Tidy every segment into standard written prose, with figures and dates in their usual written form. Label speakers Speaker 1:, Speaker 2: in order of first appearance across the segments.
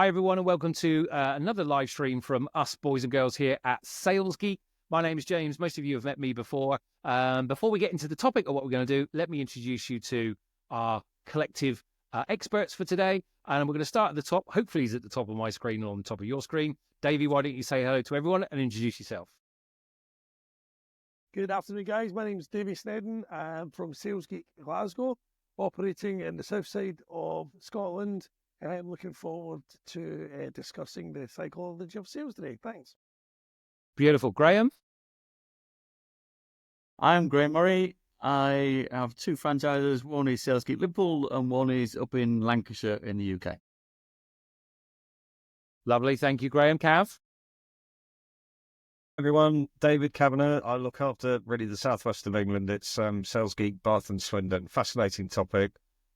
Speaker 1: Hi, everyone, and welcome to another live stream from us boys and girls here at Sales Geek. My name is James. Most of you have met me before. Before we get into the topic of what we're going to do, let me introduce you to our collective experts for today. And we're going to start at the top. Hopefully he's at the top of my screen or on the top of your screen. Davy, why don't you say hello to everyone and introduce yourself?
Speaker 2: Good afternoon, guys. My name is Davy Sneddon. I'm from Sales Geek, Glasgow, operating in the south side of Scotland. And I'm looking forward to discussing the psychology of sales today. Thanks.
Speaker 1: Beautiful. Graeme?
Speaker 3: I'm Graeme Murray. I have two franchises. One is Sales Geek Liverpool and one is up in Lancashire in the UK.
Speaker 1: Lovely. Thank you, Graeme. Cav?
Speaker 4: Everyone, David Kavanagh. I look after really the southwest of England. It's Sales Geek, Bath and Swindon. Fascinating topic.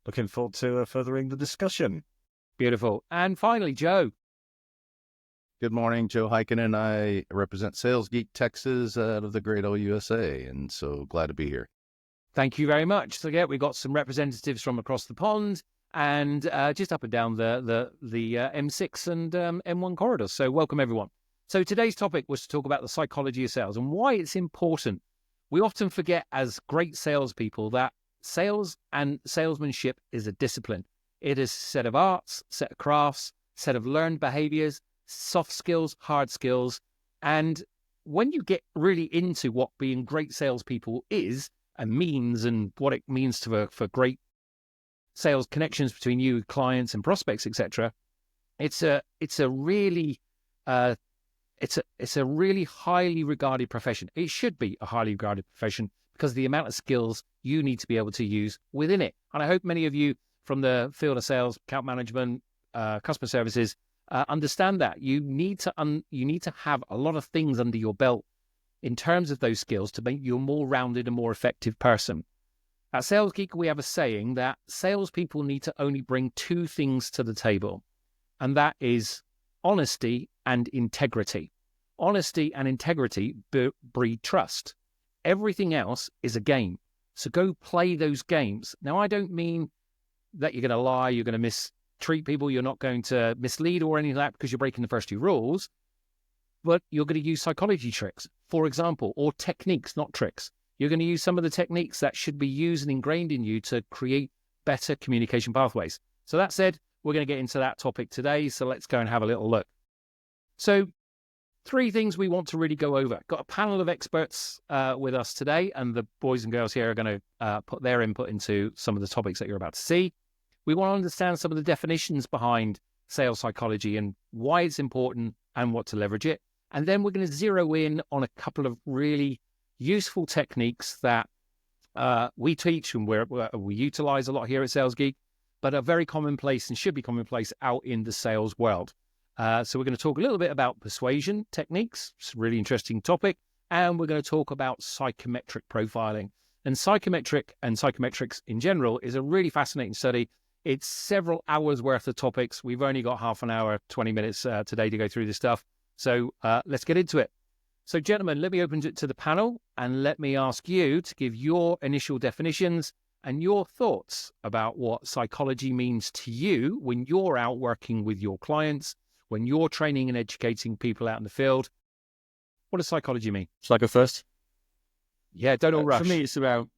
Speaker 4: Looking forward to furthering the discussion.
Speaker 1: Beautiful. And finally, Joe.
Speaker 5: Good morning, Joe Heikkinen. I represent Sales Geek Texas out of the great old USA, and so glad to be here.
Speaker 1: Thank you very much. So yeah, we've got some representatives from across the pond and just up and down the M6 and M1 corridors. So welcome, everyone. So today's topic was to talk about the psychology of sales and why it's important. We often forget as great salespeople that sales and salesmanship is a discipline. It is a set of arts, set of crafts, set of learned behaviors, soft skills, hard skills. And when you get really into what being great salespeople is and means and what it means for great sales connections between you, clients and prospects, etc., it's a really highly regarded profession. It should be a highly regarded profession because of the amount of skills you need to be able to use within it. And I hope many of you from the field of sales, account management, customer services, understand that you need to have a lot of things under your belt in terms of those skills to make you a more rounded and more effective person. At Sales Geek, we have a saying that salespeople need to only bring two things to the table, and that is honesty and integrity. Honesty and integrity breed trust. Everything else is a game. So go play those games. Now, I don't mean that you're going to lie, you're going to mistreat people, you're not going to mislead or any of that because you're breaking the first two rules, but you're going to use psychology tricks, for example, or techniques, not tricks. You're going to use some of the techniques that should be used and ingrained in you to create better communication pathways. So that said, we're going to get into that topic today, so let's go and have a little look. So 3 things we want to really go over. Got a panel of experts with us today, and the boys and girls here are going to put their input into some of the topics that you're about to see. We want to understand some of the definitions behind sales psychology and why it's important and what to leverage it. And then we're going to zero in on a couple of really useful techniques that we teach and we utilize a lot here at Sales Geek, but are very commonplace and should be commonplace out in the sales world. So we're going to talk a little bit about persuasion techniques. It's a really interesting topic. And we're going to talk about psychometric profiling. And psychometrics in general is a really fascinating study. It's several hours worth of topics. We've only got half an hour, 20 minutes today to go through this stuff. So let's get into it. So gentlemen, let me open it to the panel and let me ask you to give your initial definitions and your thoughts about what psychology means to you when you're out working with your clients, when you're training and educating people out in the field. What does psychology mean?
Speaker 3: Shall I go first?
Speaker 1: Yeah, don't all rush.
Speaker 3: For me, it's about,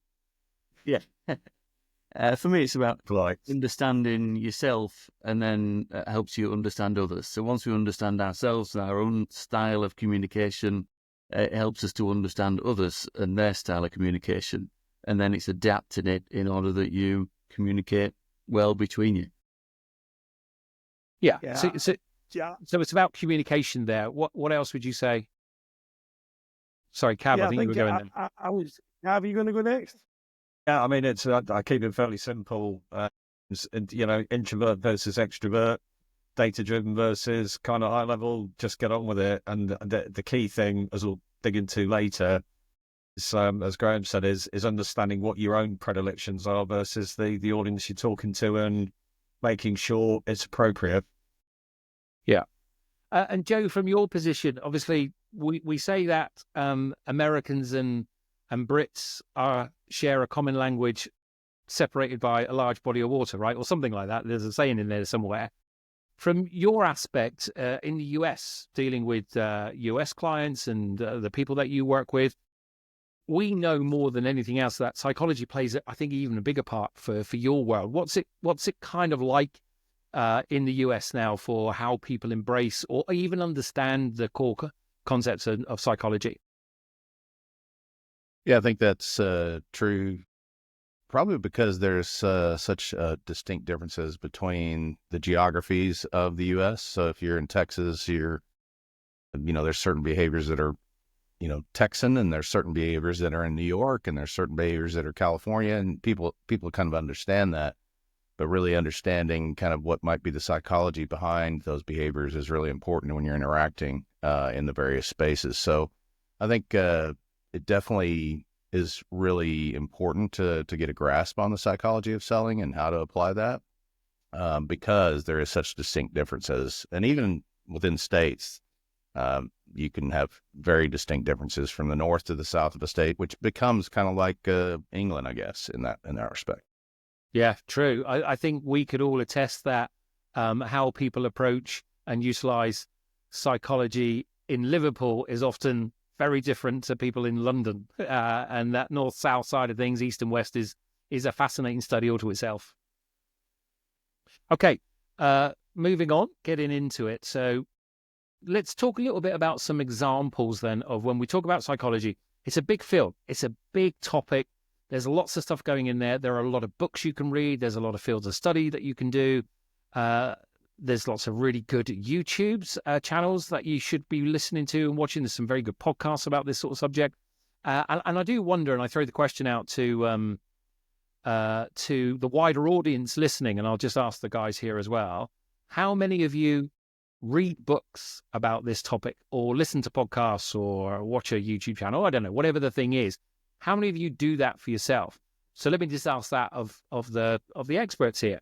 Speaker 3: understanding yourself, and then it helps you understand others. So once we understand ourselves and our own style of communication, it helps us to understand others and their style of communication. And then it's adapting it in order that you communicate well between you.
Speaker 1: Yeah. So it's about communication there. What else would you say? Sorry, Cav, I think you were going there.
Speaker 2: Cav, are you going to go next?
Speaker 4: Yeah, I mean, I keep it fairly simple. Introvert versus extrovert, data-driven versus kind of high-level, just get on with it. And the key thing, as we'll dig into later, is, as Graeme said, is understanding what your own predilections are versus the audience you're talking to and making sure it's appropriate.
Speaker 1: Yeah. And Joe, from your position, obviously, we say that Americans and Brits share a common language separated by a large body of water, right? Or something like that. There's a saying in there somewhere. From your aspect in the US, dealing with US clients and the people that you work with, we know more than anything else that psychology plays, I think, even a bigger part for your world. What's it kind of like in the US now for how people embrace or even understand the core concepts of psychology?
Speaker 5: Yeah, I think that's true. Probably because there's such distinct differences between the geographies of the U.S. So if you're in Texas, there's certain behaviors that are, Texan, and there's certain behaviors that are in New York, and there's certain behaviors that are California, and people kind of understand that. But really understanding kind of what might be the psychology behind those behaviors is really important when you're interacting in the various spaces. So I think it definitely is really important to get a grasp on the psychology of selling and how to apply that, because there is such distinct differences. And even within states, you can have very distinct differences from the north to the south of a state, which becomes kind of like England, I guess, in that respect.
Speaker 1: Yeah, true. I think we could all attest that how people approach and utilize psychology in Liverpool is often very different to people in London, and that north-south side of things, east and west, is a fascinating study all to itself. Okay, moving on, getting into it. So let's talk a little bit about some examples then of when we talk about psychology. It's a big field. It's a big topic. There's lots of stuff going in there. There are a lot of books you can read. There's a lot of fields of study that you can do. There's lots of really good YouTube channels that you should be listening to and watching. There's some very good podcasts about this sort of subject. And I do wonder, and I throw the question out to the wider audience listening, and I'll just ask the guys here as well, how many of you read books about this topic or listen to podcasts or watch a YouTube channel? I don't know, whatever the thing is. How many of you do that for yourself? So let me just ask that of the experts here.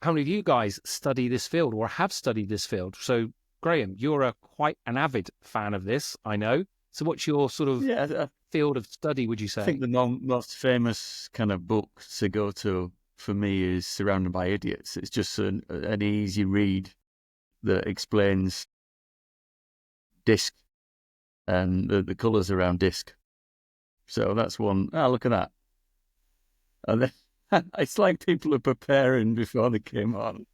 Speaker 1: How many of you guys study this field or have studied this field? So, Graeme, you're quite an avid fan of this, I know. So what's your sort of field of study, would you say?
Speaker 3: I think the most famous kind of book to go to for me is Surrounded by Idiots. It's just an easy read that explains disc and the colours around disc. So that's one. Oh, look at that. And then, it's like people are preparing before they came on.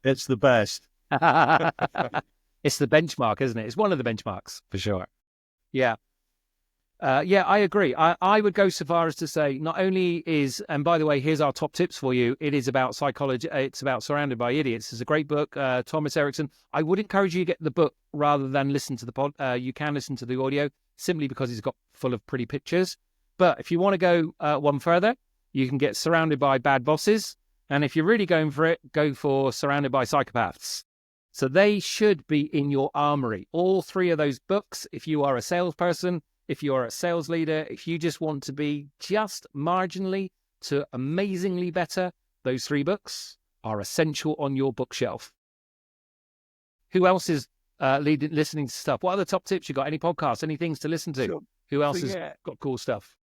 Speaker 4: It's the best.
Speaker 1: It's the benchmark, isn't it? It's one of the benchmarks for sure. Yeah. Yeah, I agree. I would go so far as to say not only is, and by the way, here's our top tips for you. It is about psychology. It's about Surrounded by Idiots. It's a great book. Thomas Erickson. I would encourage you to get the book rather than listen to the pod. You can listen to the audio simply because it's got full of pretty pictures. But if you want to go one further, you can get Surrounded by Bad Bosses. And if you're really going for it, go for Surrounded by Psychopaths. So they should be in your armory. All three of those books, if you are a salesperson, if you're a sales leader, if you just want to be just marginally to amazingly better, those three books are essential on your bookshelf. Who else is listening to stuff? What other top tips you got? Any podcasts? Any things to listen to?
Speaker 2: Sure.
Speaker 1: Who else has got cool stuff?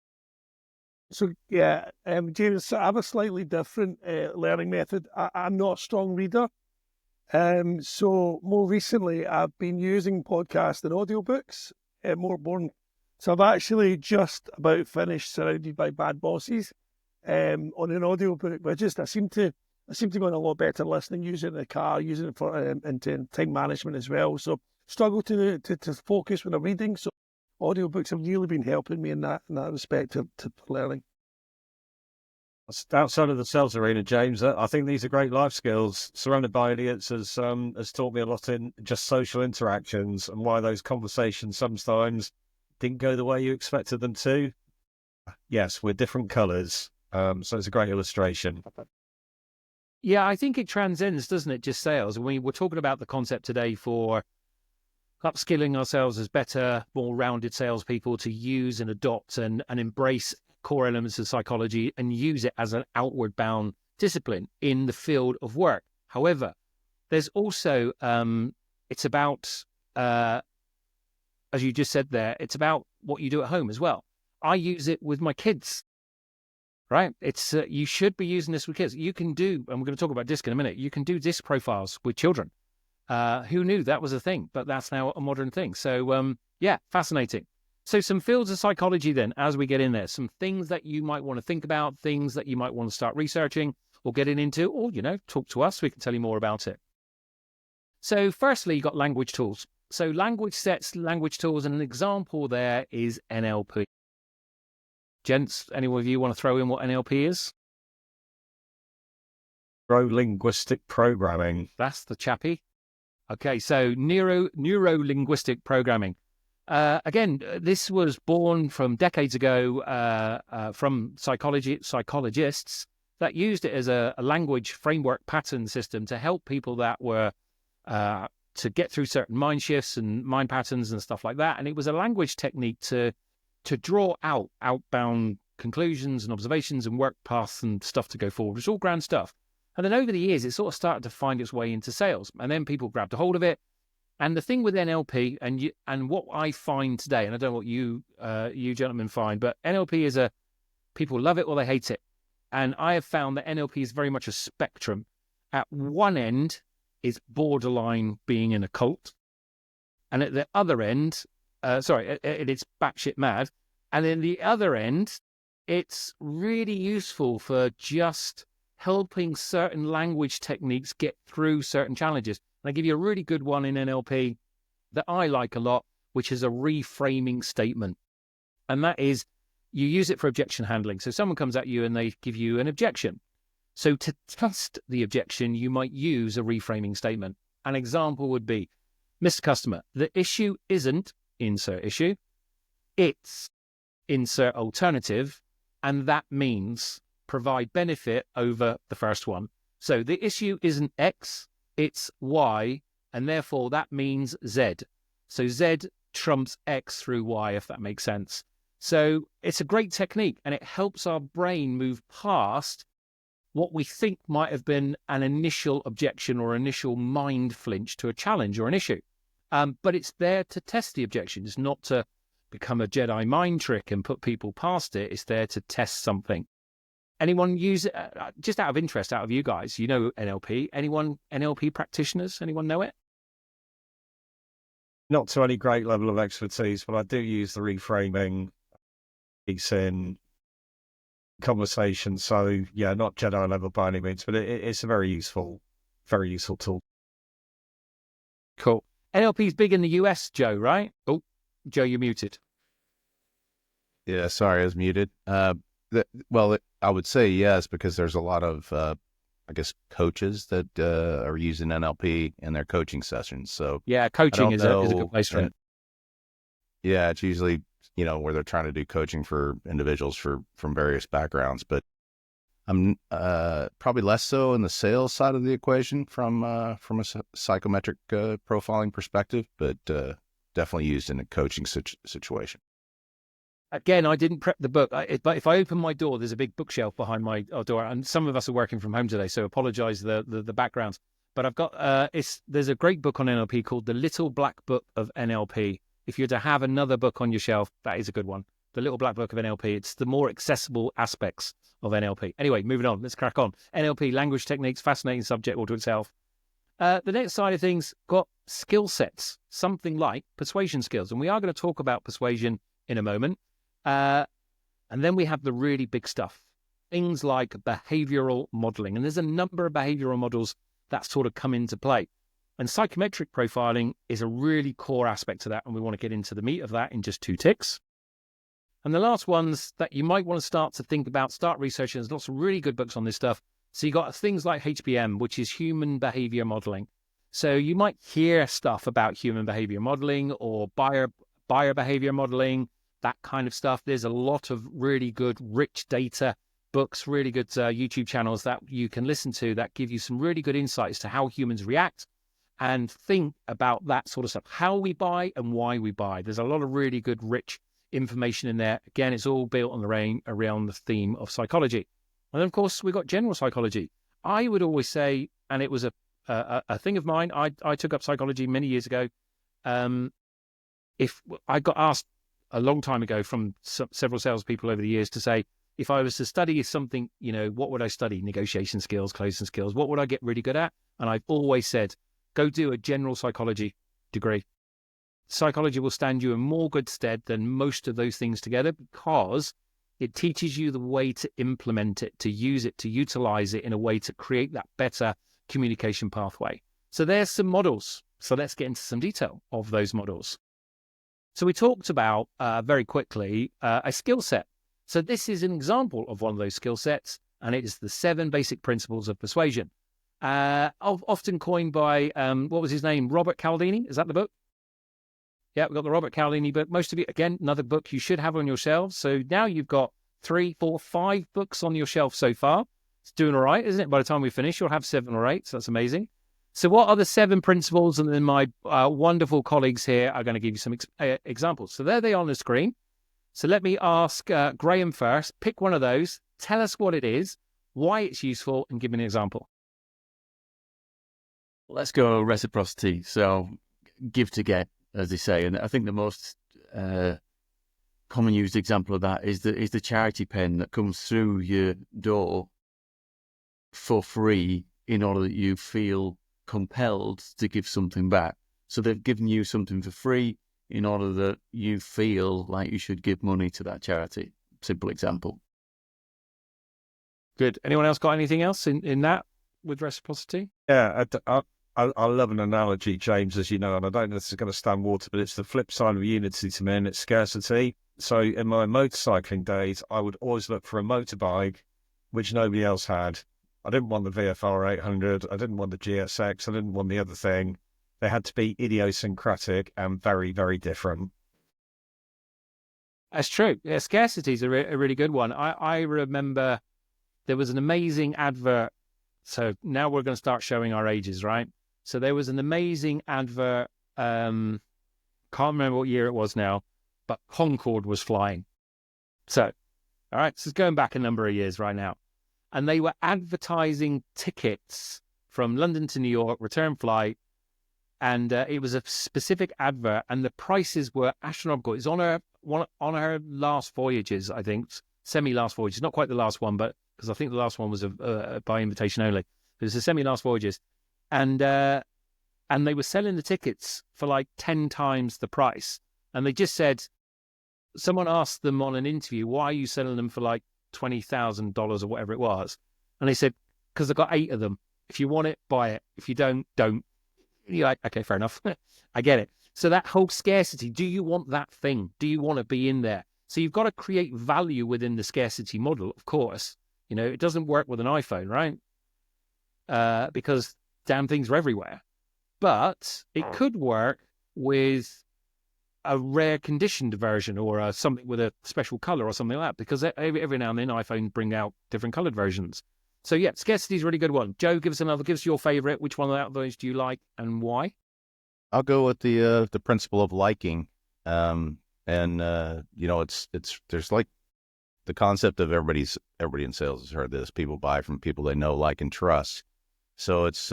Speaker 2: So, James, I have a slightly different learning method. I'm not a strong reader. So more recently, I've been using podcasts and audiobooks, So I've actually just about finished Surrounded by Bad Bosses on an audiobook. But I seem to go on a lot better listening, using it in the car, using it for into time management as well. So struggle to focus when I'm reading. So audiobooks have really been helping me in that respect to learning.
Speaker 4: Outside of the sales arena, James, I think these are great life skills. Surrounded by Idiots has taught me a lot in just social interactions and why those conversations sometimes didn't go the way you expected them to. Yes, we're different colours. So it's a great illustration.
Speaker 1: Yeah, I think it transcends, doesn't it, just sales? We were talking about the concept today for upskilling ourselves as better, more rounded salespeople to use and adopt and embrace core elements of psychology and use it as an outward bound discipline in the field of work. However, there's also, it's about, as you just said there, it's about what you do at home as well. I use it with my kids. right? It's you should be using this with kids. You can do, and we're going to talk about DISC in a minute. You can do DISC profiles with children. Who knew that was a thing? But that's now a modern thing. So yeah, fascinating. So some fields of psychology then, as we get in there, some things that you might want to think about, things that you might want to start researching or getting into, or, talk to us. We can tell you more about it. So firstly, you got language tools. So language sets, language tools, and an example there is NLP. Gents, any of you want to throw in what NLP is?
Speaker 4: Neuro-Linguistic programming.
Speaker 1: That's the chappy. Okay, so neuro-linguistic programming. Again, this was born from decades ago from psychologists that used it as a language framework pattern system to help people that were to get through certain mind shifts and mind patterns and stuff like that. And it was a language technique to draw outbound conclusions and observations and work paths and stuff to go forward. It's all grand stuff. And then over the years, it sort of started to find its way into sales. And then people grabbed a hold of it. And the thing with NLP and what I find today, and I don't know what you gentlemen find, but NLP is people love it or they hate it. And I have found that NLP is very much a spectrum. At one end is borderline being in a cult. And at the other end, it's batshit mad. And then the other end, it's really useful for just helping certain language techniques get through certain challenges. And I give you a really good one in NLP that I like a lot, which is a reframing statement. And that is, you use it for objection handling. So someone comes at you and they give you an objection. So to test the objection, you might use a reframing statement. An example would be, Mr. Customer, the issue isn't insert issue, it's insert alternative, and that means provide benefit over the first one. So the issue isn't X, it's Y, and therefore that means Z. So Z trumps X through Y, if that makes sense. So it's a great technique, and it helps our brain move past what we think might have been an initial objection or initial mind flinch to a challenge or an issue. But it's there to test the objection. It's not to become a Jedi mind trick and put people past it. It's there to test something. Anyone use it? Just out of interest, out of you guys, you know NLP. Anyone NLP practitioners? Anyone know it?
Speaker 4: Not to any great level of expertise, but I do use the reframing piece in conversation. So yeah, not Jedi level by any means, but it's a very useful tool.
Speaker 1: Cool. NLP is big in the US, Joe, right? Oh, Joe, you're muted.
Speaker 5: Yeah, sorry, I was muted. I would say yes, because there's a lot of, coaches that are using NLP in their coaching sessions. So
Speaker 1: yeah, coaching is a good place for it.
Speaker 5: Yeah, it's usually, where they're trying to do coaching for individuals from various backgrounds, but I'm probably less so in the sales side of the equation from a psychometric profiling perspective, but definitely used in a coaching situation.
Speaker 1: Again, I didn't prep the book, but if I open my door, there's a big bookshelf behind my door, and some of us are working from home today, so apologize the backgrounds. But I've got there's a great book on NLP called The Little Black Book of NLP. If you're to have another book on your shelf, that is a good one. The Little Black Book of NLP. It's the more accessible aspects of NLP. Anyway, moving on. Let's crack on. NLP, language techniques, fascinating subject all to itself. The next side of things got skill sets, something like persuasion skills. And we are going to talk about persuasion in a moment. And then we have the really big stuff, things like behavioural modelling. And there's a number of behavioural models that sort of come into play. And psychometric profiling is a really core aspect to that. And we want to get into the meat of that in just 2 ticks. And the last ones that you might want to start to think about, start researching. There's lots of really good books on this stuff. So you got things like HBM, which is human behavior modeling. So you might hear stuff about human behavior modeling or buyer behavior modeling, that kind of stuff. There's a lot of really good, rich data books, really good YouTube channels that you can listen to that give you some really good insights to how humans react and think about that sort of stuff, how we buy and why we buy. There's a lot of really good, rich information in there. Again, it's all built on around the theme of psychology. And then, of course, we got general psychology. I would always say, and it was a thing of mine, I took up psychology many years ago. If I got asked a long time ago from several salespeople over the years to say, if I was to study something, what would I study? Negotiation skills, closing skills. What would I get really good at? And I've always said, go do a general psychology degree. Psychology will stand you in more good stead than most of those things together, because it teaches you the way to implement it, to use it, to utilize it in a way to create that better communication pathway. So there's some models. So let's get into some detail of those models. So we talked about, very quickly, a skill set. So this is an example of one of those skill sets, and it is the 7 basic principles of persuasion. Often coined by, what was his name? Robert Cialdini? Is that the book? Yeah, we've got the Robert Cialdini book. Most of you, again, another book you should have on your shelves. So now you've got 3, 4, 5 books on your shelf so far. It's doing all right, isn't it? By the time we finish, you'll have 7 or 8. So that's amazing. So what are the 7 principles? And then my wonderful colleagues here are going to give you some examples. So there they are on the screen. So let me ask Graeme first. Pick one of those. Tell us what it is, why it's useful, and give me an example.
Speaker 3: Let's go reciprocity. So give to get, as they say. And I think the most common used example of that is the charity pen that comes through your door for free in order that you feel compelled to give something back. So they've given you something for free in order that you feel like you should give money to that charity. Simple example.
Speaker 1: Good. Anyone else got anything else in that with reciprocity?
Speaker 4: Yeah, I love an analogy, James, as you know, and I don't know if this is going to stand water, but it's the flip side of unity to me, and it's scarcity. So in my motorcycling days, I would always look for a motorbike which nobody else had. I didn't want the VFR 800. I didn't want the GSX. I didn't want the other thing. They had to be idiosyncratic and very, very different.
Speaker 1: That's true. Yeah, scarcity is a really good one. I remember there was an amazing advert. So now we're going to start showing our ages, right? So there was an amazing advert. Can't remember what year it was now, but Concorde was flying. So, all right, this is going back a number of years right now. And they were advertising tickets from London to New York, return flight. And it was a specific advert, and the prices were astronomical. It's on her last voyages, I think, semi-last voyages. Not quite the last one, but because I think the last one was by invitation only. It was a semi-last voyages. And they were selling the tickets for like 10 times the price. And they just said, someone asked them on an interview, why are you selling them for like $20,000 or whatever it was? And they said, because I've got 8 of them. If you want it, buy it. If you don't. You're like, okay, fair enough. I get it. So that whole scarcity, do you want that thing? Do you want to be in there? So you've got to create value within the scarcity model, of course. It doesn't work with an iPhone, right? Because damn things are everywhere. But it could work with a rare conditioned version or something with a special color or something like that, because every now and then iPhones bring out different colored versions. So yeah, scarcity is a really good one. Joe, give us your favorite. Which one of those do you like and why?
Speaker 5: I'll go with the principle of liking. There's like the concept of everybody in sales has heard this. People buy from people they know, like, and trust. So it's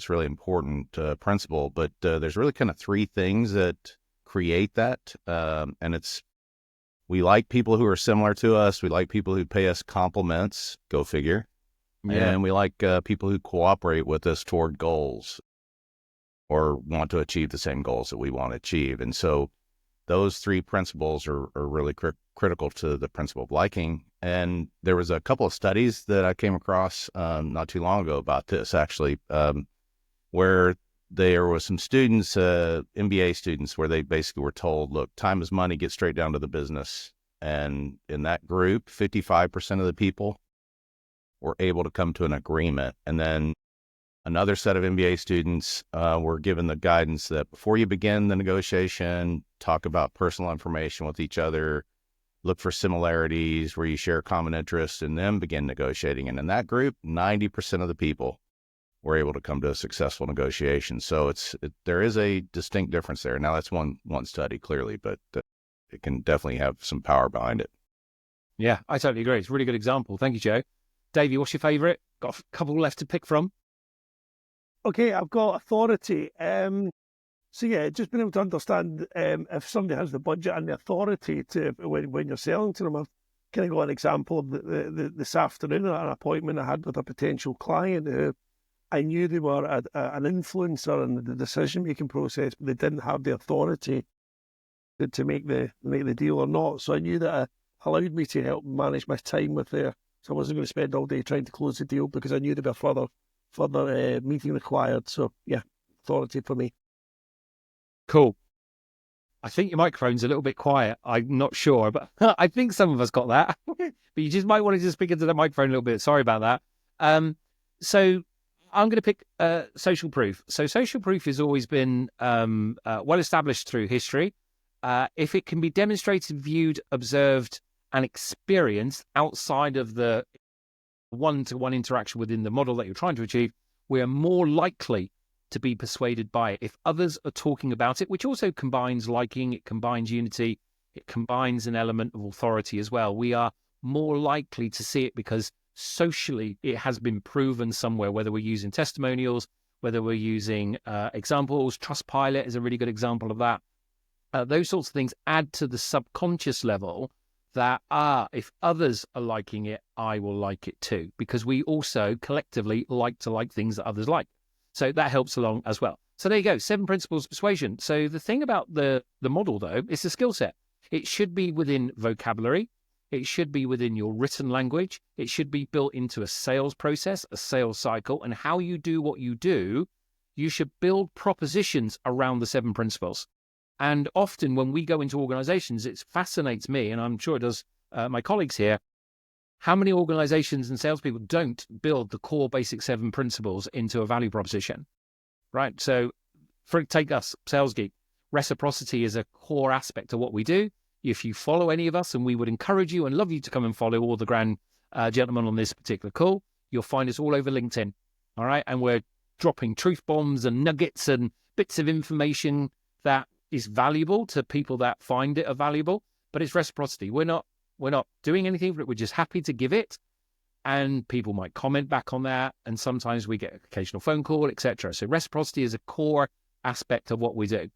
Speaker 5: really important principle. But there's really kind of 3 things that create that, and we like people who are similar to us. We like people who pay us compliments. Go figure. Yeah. And we like people who cooperate with us toward goals or want to achieve the same goals that we want to achieve. And so those 3 principles are really critical to the principle of liking. And there was a couple of studies that I came across not too long ago about this, actually, where there was some students, MBA students, where they basically were told, look, time is money, get straight down to the business. And in that group, 55% of the people were able to come to an agreement. And then another set of MBA students were given the guidance that before you begin the negotiation, talk about personal information with each other, look for similarities where you share common interests, and then begin negotiating. And in that group, 90% of the people were able to come to a successful negotiation. So there is a distinct difference there. Now that's one study clearly, but it can definitely have some power behind it.
Speaker 1: Yeah, I totally agree. It's a really good example. Thank you, Joe. Davey, what's your favorite? Got a couple left to pick from.
Speaker 2: Okay, I've got authority. So yeah, just being able to understand if somebody has the budget and the authority to when you're selling to them. kind of got an example of this afternoon at an appointment I had with a potential client who I knew they were an influencer in the decision-making process, but they didn't have the authority to make the deal or not. So I knew that it allowed me to help manage my time with there. So I wasn't going to spend all day trying to close the deal because I knew there'd be a further meeting required. So yeah, authority for me.
Speaker 1: Cool. I think your microphone's a little bit quiet. I'm not sure, but I think some of us got that. But you just might want to just speak into the microphone a little bit. Sorry about that. So I'm going to pick social proof. So social proof has always been well established through history. If it can be demonstrated, viewed, observed, and experienced outside of the one-to-one interaction within the model that you're trying to achieve, we are more likely to be persuaded by it. If others are talking about it, which also combines liking, it combines unity, it combines an element of authority as well, we are more likely to see it because socially it has been proven somewhere, whether we're using testimonials, whether we're using examples. Trustpilot is a really good example of that. Those sorts of things add to the subconscious level that, if others are liking it, I will like it too, because we also collectively like to like things that others like. So that helps along as well. So there you go, 7 principles of persuasion. So the thing about the model, though, is the skill set. It should be within vocabulary. It should be within your written language. It should be built into a sales process, a sales cycle, and how you do what you do. You should build propositions around the 7 principles. And often when we go into organizations, it fascinates me, and I'm sure it does my colleagues here, how many organizations and salespeople don't build the core basic 7 principles into a value proposition, right? So take us, Sales Geek. Reciprocity is a core aspect of what we do. If you follow any of us, and we would encourage you and love you to come and follow all the grand gentlemen on this particular call, you'll find us all over LinkedIn, all right? And we're dropping truth bombs and nuggets and bits of information that is valuable to people that find it valuable, but it's reciprocity. We're not doing anything for it. We're just happy to give it, and people might comment back on that, and sometimes we get an occasional phone call, etc. So reciprocity is a core aspect of what we do.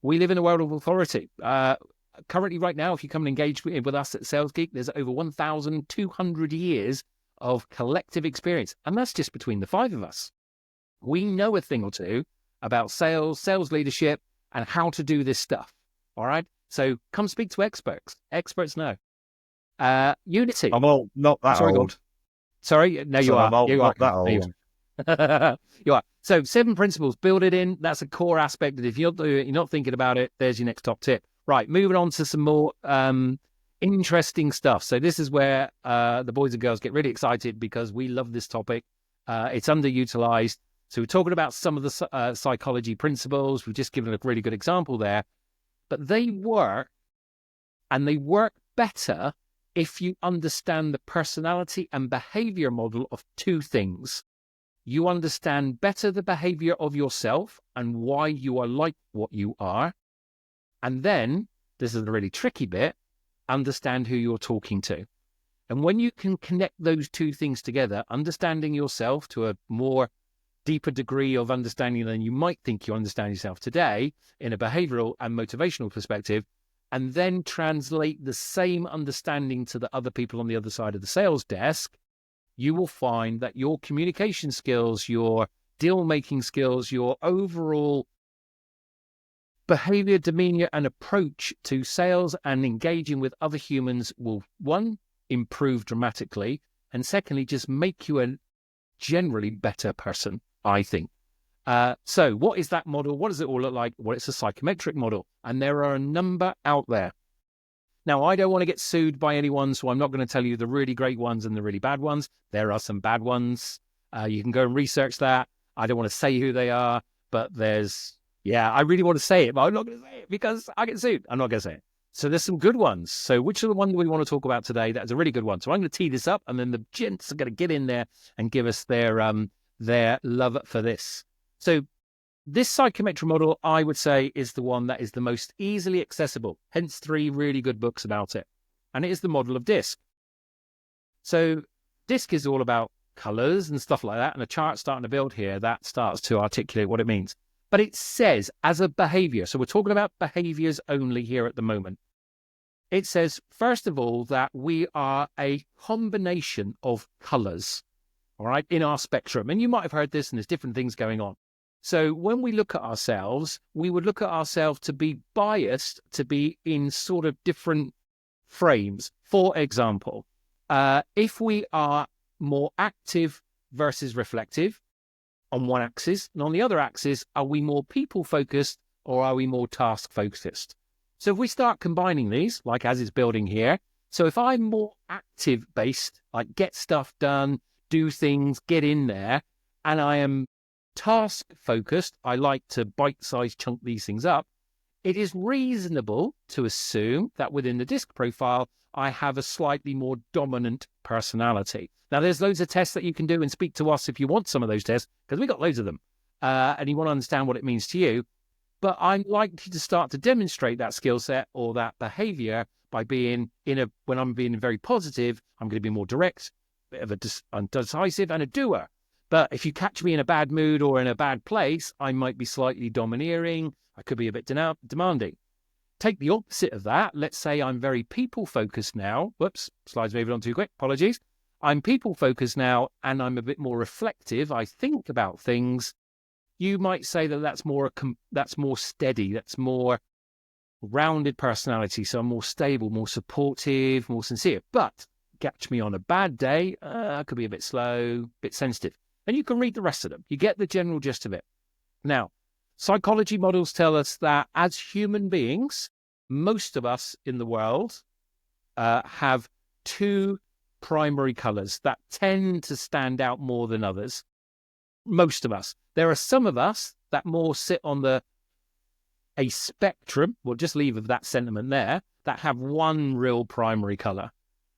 Speaker 1: We live in a world of authority. Currently, right now, if you come and engage with us at Sales Geek, there's over 1,200 years of collective experience, and that's just between the 5 of us. We know a thing or two about sales leadership, and how to do this stuff. All right. So come speak to experts. Experts know. Unity.
Speaker 4: I'm not that old.
Speaker 1: Sorry. No, you are.
Speaker 4: I'm
Speaker 1: you
Speaker 4: not
Speaker 1: are.
Speaker 4: that old.
Speaker 1: You are. So 7 principles, build it in. That's a core aspect. And if you're not thinking about it, there's your next top tip. Right. Moving on to some more interesting stuff. So this is where the boys and girls get really excited because we love this topic. It's underutilized. So we're talking about some of the psychology principles. We've just given a really good example there. But they work, and they work better if you understand the personality and behavior model of 2 things. You understand better the behavior of yourself and why you are like what you are. And then, this is the really tricky bit, understand who you're talking to. And when you can connect those 2 things together, understanding yourself to a more deeper degree of understanding than you might think you understand yourself today in a behavioral and motivational perspective, and then translate the same understanding to the other people on the other side of the sales desk, you will find that your communication skills, your deal-making skills, your overall behavior, demeanor, and approach to sales and engaging with other humans will, 1, improve dramatically, and secondly, just make you a generally better person, I think. So what is that model? What does it all look like? Well, it's a psychometric model, and there are a number out there. Now, I don't want to get sued by anyone, so I'm not going to tell you the really great ones and the really bad ones. There are some bad ones. You can go and research that. I don't want to say who they are, but I really want to say it, but I'm not going to say it because I get sued. I'm not going to say it. So there's some good ones. So which are the one we want to talk about today? That's a really good one. So I'm going to tee this up, and then the gents are going to get in there and give us their love for this. So this psychometric model, I would say, is the one that is the most easily accessible, hence 3 really good books about it. And it is the model of DISC. So DISC is all about colors and stuff like that, and a chart starting to build here that starts to articulate what it means. But it says as a behavior, so we're talking about behaviors only here at the moment. It says, first of all, that we are a combination of colours, all right, in our spectrum. And you might have heard this, and there's different things going on. So when we look at ourselves, we would look at ourselves to be biased, to be in sort of different frames. For example, if we are more active versus reflective on one axis, and on the other axis, are we more people-focused or are we more task-focused? So if we start combining these, like as it's building here, so if I'm more active-based, like get stuff done, do things, get in there, and I am task-focused, I like to bite-size chunk these things up, it is reasonable to assume that within the disc profile, I have a slightly more dominant personality. Now, there's loads of tests that you can do, and speak to us if you want some of those tests, because we've got loads of them, and you want to understand what it means to you. But I'm likely to start to demonstrate that skill set or that behavior by being when I'm being very positive, I'm going to be more direct, bit of a decisive and a doer. But if you catch me in a bad mood or in a bad place, I might be slightly domineering. I could be a bit demanding. Take the opposite of that. Let's say I'm very people-focused now. Whoops, slide's moving on too quick. Apologies. I'm people-focused now, and I'm a bit more reflective. I think about things. You might say that that's more steady, that's more rounded personality. So I'm more stable, more supportive, more sincere. But catch me on a bad day, I could be a bit slow, a bit sensitive. And you can read the rest of them. You get the general gist of it. Now, psychology models tell us that as human beings, most of us in the world have two primary colours that tend to stand out more than others. Most of us. There are some of us that more sit on a spectrum, we'll just leave that sentiment there, that have one real primary colour.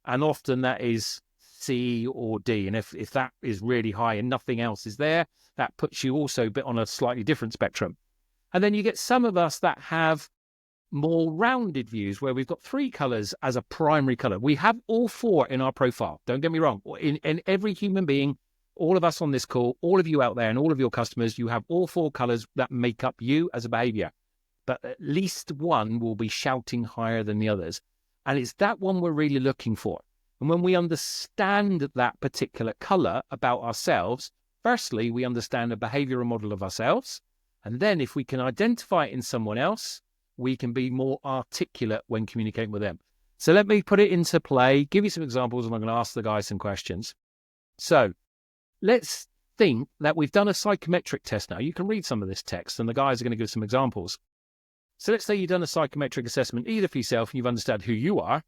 Speaker 1: And often that is C or D. And if that is really high and nothing else is there, that puts you also a bit on a slightly different spectrum. And then you get some of us that have more rounded views where we've got three colours as a primary colour. We have all four in our profile. Don't get me wrong. In every human being, all of us on this call, all of you out there and all of your customers, you have all four colours that make up you as a behaviour. But at least one will be shouting higher than the others. And it's that one we're really looking for. And when we understand that particular colour about ourselves, firstly, we understand a behavioural model of ourselves. And then if we can identify it in someone else, we can be more articulate when communicating with them. So let me put it into play, give you some examples, and I'm going to ask the guys some questions. So let's think that we've done a psychometric test now. You can read some of this text, and the guys are going to give some examples. So let's say you've done a psychometric assessment, either for yourself and you've understood who you are,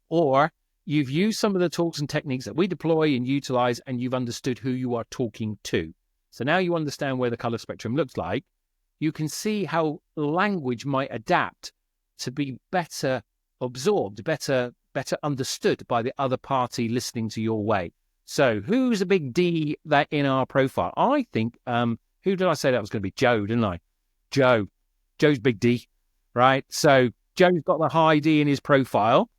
Speaker 1: or you've used some of the tools and techniques that we deploy and utilize, and you've understood who you are talking to. So now you understand where the color spectrum looks like. You can see how language might adapt to be better absorbed, better understood by the other party listening to your way. So who's a big D that in our profile? I think, who did I say that was going to be? Joe, didn't I? Joe's big D, right? So Joe's got the high D in his profile.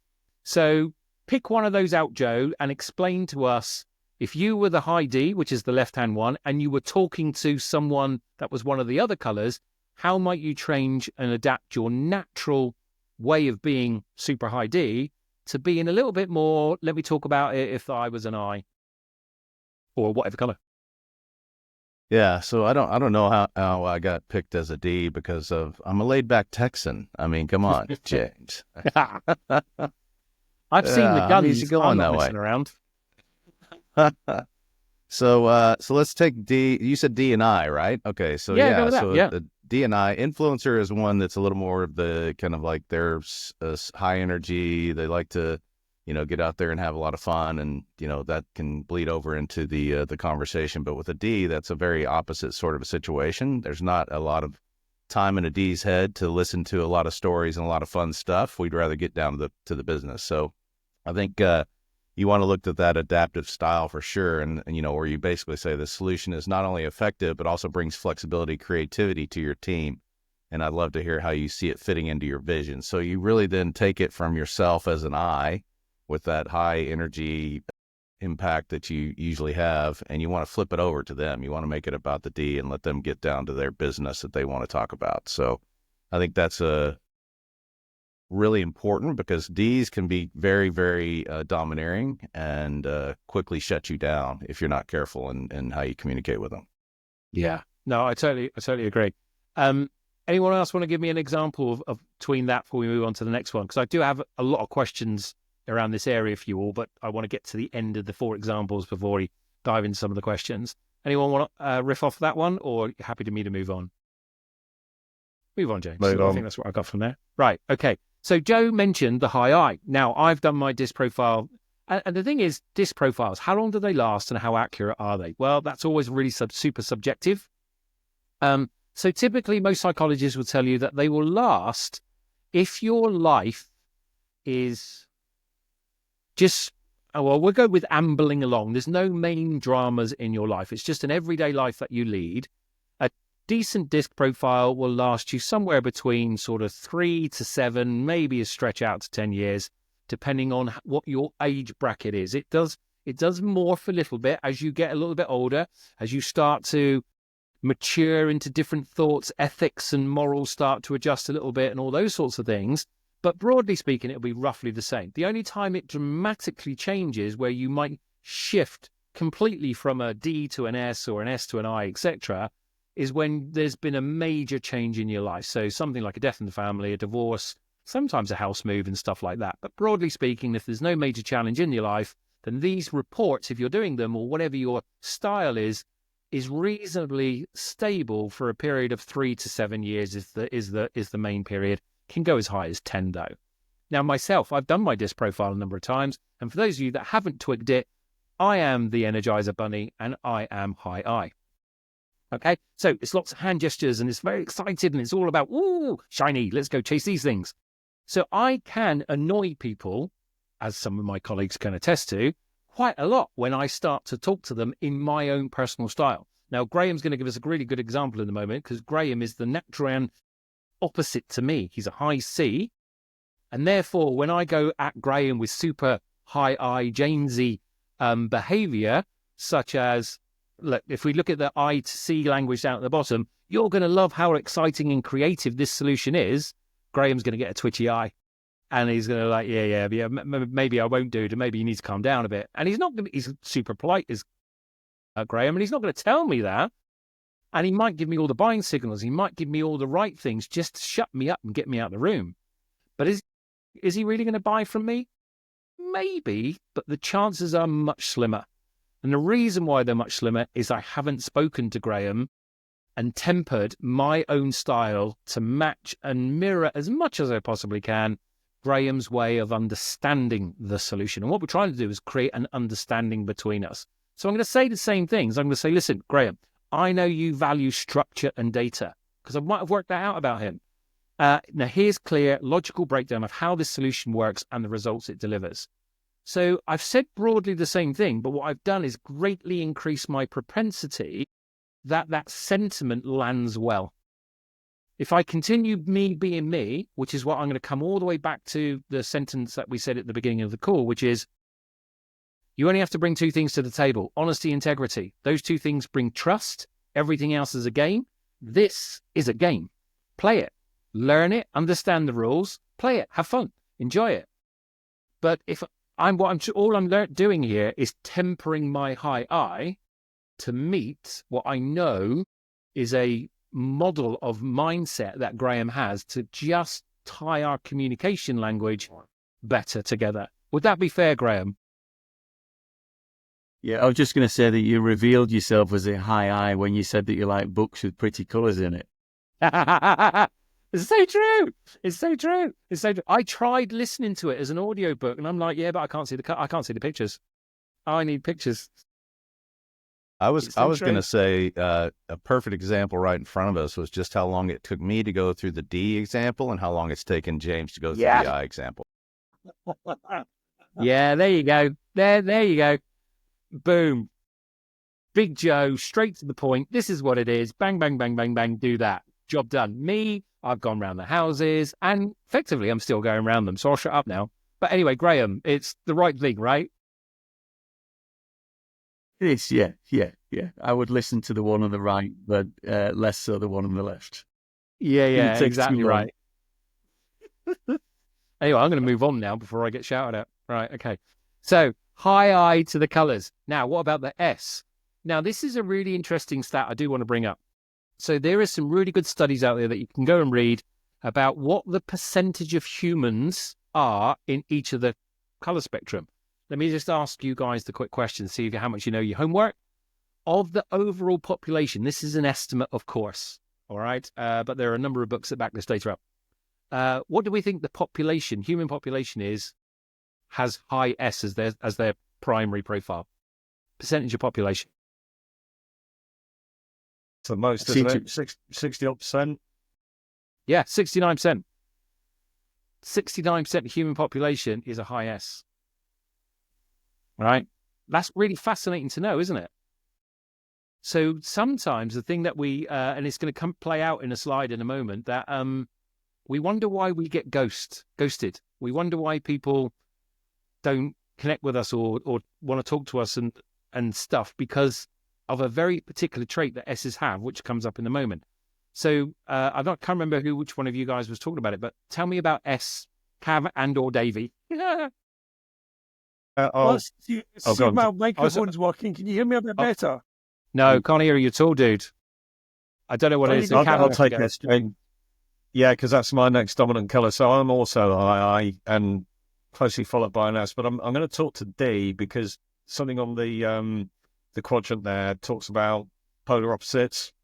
Speaker 1: So pick one of those out, Joe, and explain to us, if you were the high D, which is the left-hand one, and you were talking to someone that was one of the other colours, how might you change and adapt your natural way of being super high D to being a little bit more, let me talk about it if I was an I, or whatever colour.
Speaker 5: Yeah, so I don't know how I got picked as a D because I'm a laid back Texan. I mean, come on, James.
Speaker 1: I've seen the guns.
Speaker 5: Going
Speaker 1: I'm
Speaker 5: that
Speaker 1: not
Speaker 5: way.
Speaker 1: messing around.
Speaker 5: So let's take D. You said D and I, right? Okay, so
Speaker 1: go with that,
Speaker 5: so
Speaker 1: yeah.
Speaker 5: the D and I influencer is one that's a little more of the kind of like they're high energy. They like to, get out there and have a lot of fun, and that can bleed over into the conversation. But with a D, that's a very opposite sort of a situation. There's not a lot of time in a D's head to listen to a lot of stories and a lot of fun stuff. We'd rather get down to the business. So I think you want to look at that adaptive style for sure, and where you basically say the solution is not only effective but also brings flexibility, creativity to your team. And I'd love to hear how you see it fitting into your vision. So you really then take it from yourself as an I with that high energy impact that you usually have, and you want to flip it over to them. You want to make it about the D and let them get down to their business that they want to talk about. So I think that's really important because D's can be very, very domineering and quickly shut you down if you're not careful in how you communicate with them.
Speaker 1: Yeah, no, I totally agree. Anyone else want to give me an example of between that before we move on to the next one? Because I do have a lot of questions around this area for you all, but I want to get to the end of the 4 examples before we dive into some of the questions. Anyone want to riff off that one, or you happy to me to move on? Move on, James.
Speaker 5: Move
Speaker 1: I
Speaker 5: on.
Speaker 1: think that's what I got from there. Right, okay. So Joe mentioned the high I. Now, I've done my DISC profile, and the thing is, DISC profiles, how long do they last and how accurate are they? Well, that's always really super subjective. So typically, most psychologists will tell you that they will last if your life is just, well, we'll go with ambling along. There's no main dramas in your life. It's just an everyday life that you lead. A decent DISC profile will last you somewhere between sort of 3 to 7, maybe a stretch out to 10 years, depending on what your age bracket is. It does morph a little bit as you get a little bit older, as you start to mature into different thoughts, ethics and morals start to adjust a little bit and all those sorts of things. But broadly speaking, it'll be roughly the same. The only time it dramatically changes, where you might shift completely from a D to an S or an S to an I, etc., is when there's been a major change in your life. So something like a death in the family, a divorce, sometimes a house move and stuff like that. But broadly speaking, if there's no major challenge in your life, then these reports, if you're doing them or whatever your style is reasonably stable for a period of 3 to 7 years is the main period. Can go as high as 10 though. Now myself, I've done my DISC profile a number of times, and for those of you that haven't twigged it, I am the Energizer Bunny and I am high I. Okay, so it's lots of hand gestures and it's very excited and it's all about, ooh, shiny, let's go chase these things. So I can annoy people, as some of my colleagues can attest to, quite a lot when I start to talk to them in my own personal style. Now, Graeme's going to give us a really good example in a moment, because Graeme is the natural opposite to me. He's a high C. And therefore, when I go at Graeme with super high I, Jamesy behavior, such as, look, if we look at the I to C language down at the bottom, you're going to love how exciting and creative this solution is. Graeme's going to get a twitchy eye. And he's going to like, yeah, maybe I won't do it. Maybe you need to calm down a bit. And he's not going to, he's super polite, is Graeme, and he's not going to tell me that. And he might give me all the buying signals. He might give me all the right things just to shut me up and get me out of the room. But is he really going to buy from me? Maybe, but the chances are much slimmer. And the reason why they're much slimmer is I haven't spoken to Graeme and tempered my own style to match and mirror as much as I possibly can Graeme's way of understanding the solution. And what we're trying to do is create an understanding between us. So I'm going to say the same things. I'm going to say, listen, Graeme, I know you value structure and data, because I might have worked that out about him. Now here's clear, logical breakdown of how this solution works and the results it delivers. So I've said broadly the same thing, but what I've done is greatly increase my propensity that sentiment lands well. If I continue me being me, which is what I'm going to come all the way back to the sentence that we said at the beginning of the call, which is, you only have to bring 2 things to the table: honesty, integrity. Those 2 things bring trust. Everything else is a game. This is a game. Play it, learn it, understand the rules, play it, have fun, enjoy it. But if all I'm doing here is tempering my high I to meet what I know is a model of mindset that Graeme has to just tie our communication language better together. Would that be fair, Graeme?
Speaker 3: Yeah, I was just going to say that you revealed yourself as a high I when you said that you like books with pretty colours in it.
Speaker 1: It's so true. It's so true. It's so true. I tried listening to it as an audiobook, and I'm like, yeah, but I can't see the pictures. I need pictures.
Speaker 5: I was going to say a perfect example right in front of us was just how long it took me to go through the D example and how long it's taken James to go through the I example.
Speaker 1: Yeah, there you go. There you go. Boom. Big Joe, straight to the point. This is what it is. Bang, bang, bang, bang, bang. Do that. Job done. Me, I've gone round the houses, and effectively I'm still going around them. So I'll shut up now. But anyway, Graeme, it's the right thing, right?
Speaker 3: It is, yeah. I would listen to the one on the right, but less so the one on the left.
Speaker 1: Yeah, exactly right. Anyway, I'm going to move on now before I get shouted at. Right, okay. So, high I to the colours. Now, what about the S? Now, this is a really interesting stat I do want to bring up. So there are some really good studies out there that you can go and read about what the percentage of humans are in each of the colour spectrum. Let me just ask you guys the quick question, see how much you know your homework. Of the overall population, this is an estimate, of course, all right? But there are a number of books that back this data up. What do we think the population, human population has high S as their primary profile? Percentage of population.
Speaker 4: It's the most, isn't it? 60%.
Speaker 1: Yeah, 69%. 69% of human population is a high S. All right? That's really fascinating to know, isn't it? So sometimes the thing that we, and it's going to play out in a slide in a moment, that we wonder why we get ghosted. We wonder why people don't connect with us or want to talk to us and stuff, because of a very particular trait that S's have, which comes up in a moment. So I can't remember which one of you guys was talking about it, but tell me about S, Cav and or Davy.
Speaker 2: See, my microphone's working. Can you hear me a bit better?
Speaker 1: No, can't hear you at all, dude. I don't know what it is.
Speaker 4: I'll take this. Yeah, because that's my next dominant colour. So I'm also I and closely followed by an S. But I'm going to talk to D, because something on the quadrant there talks about polar opposites,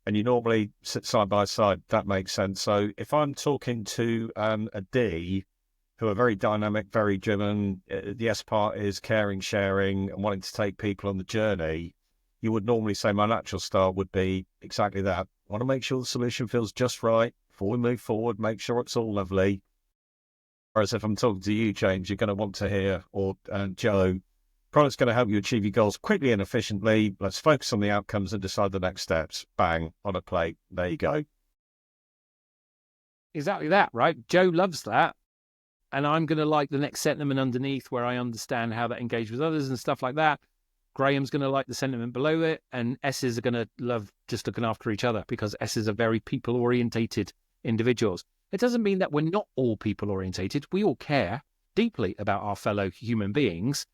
Speaker 4: and you normally sit side by side. That makes sense. So if I'm talking to a D, who are very dynamic, very driven, the S part is caring, sharing, and wanting to take people on the journey, you would normally say my natural style would be exactly that. I want to make sure the solution feels just right before we move forward, make sure it's all lovely. Whereas if I'm talking to you, James, you're going to want to hear, or Joe, product's going to help you achieve your goals quickly and efficiently. Let's focus on the outcomes and decide the next steps. Bang, on a plate. There you go.
Speaker 1: Exactly that, right? Joe loves that. And I'm going to like the next sentiment underneath, where I understand how that engages with others and stuff like that. Graham's going to like the sentiment below it, and S's are going to love just looking after each other, because S's are very people-orientated individuals. It doesn't mean that we're not all people-orientated. We all care deeply about our fellow human beings,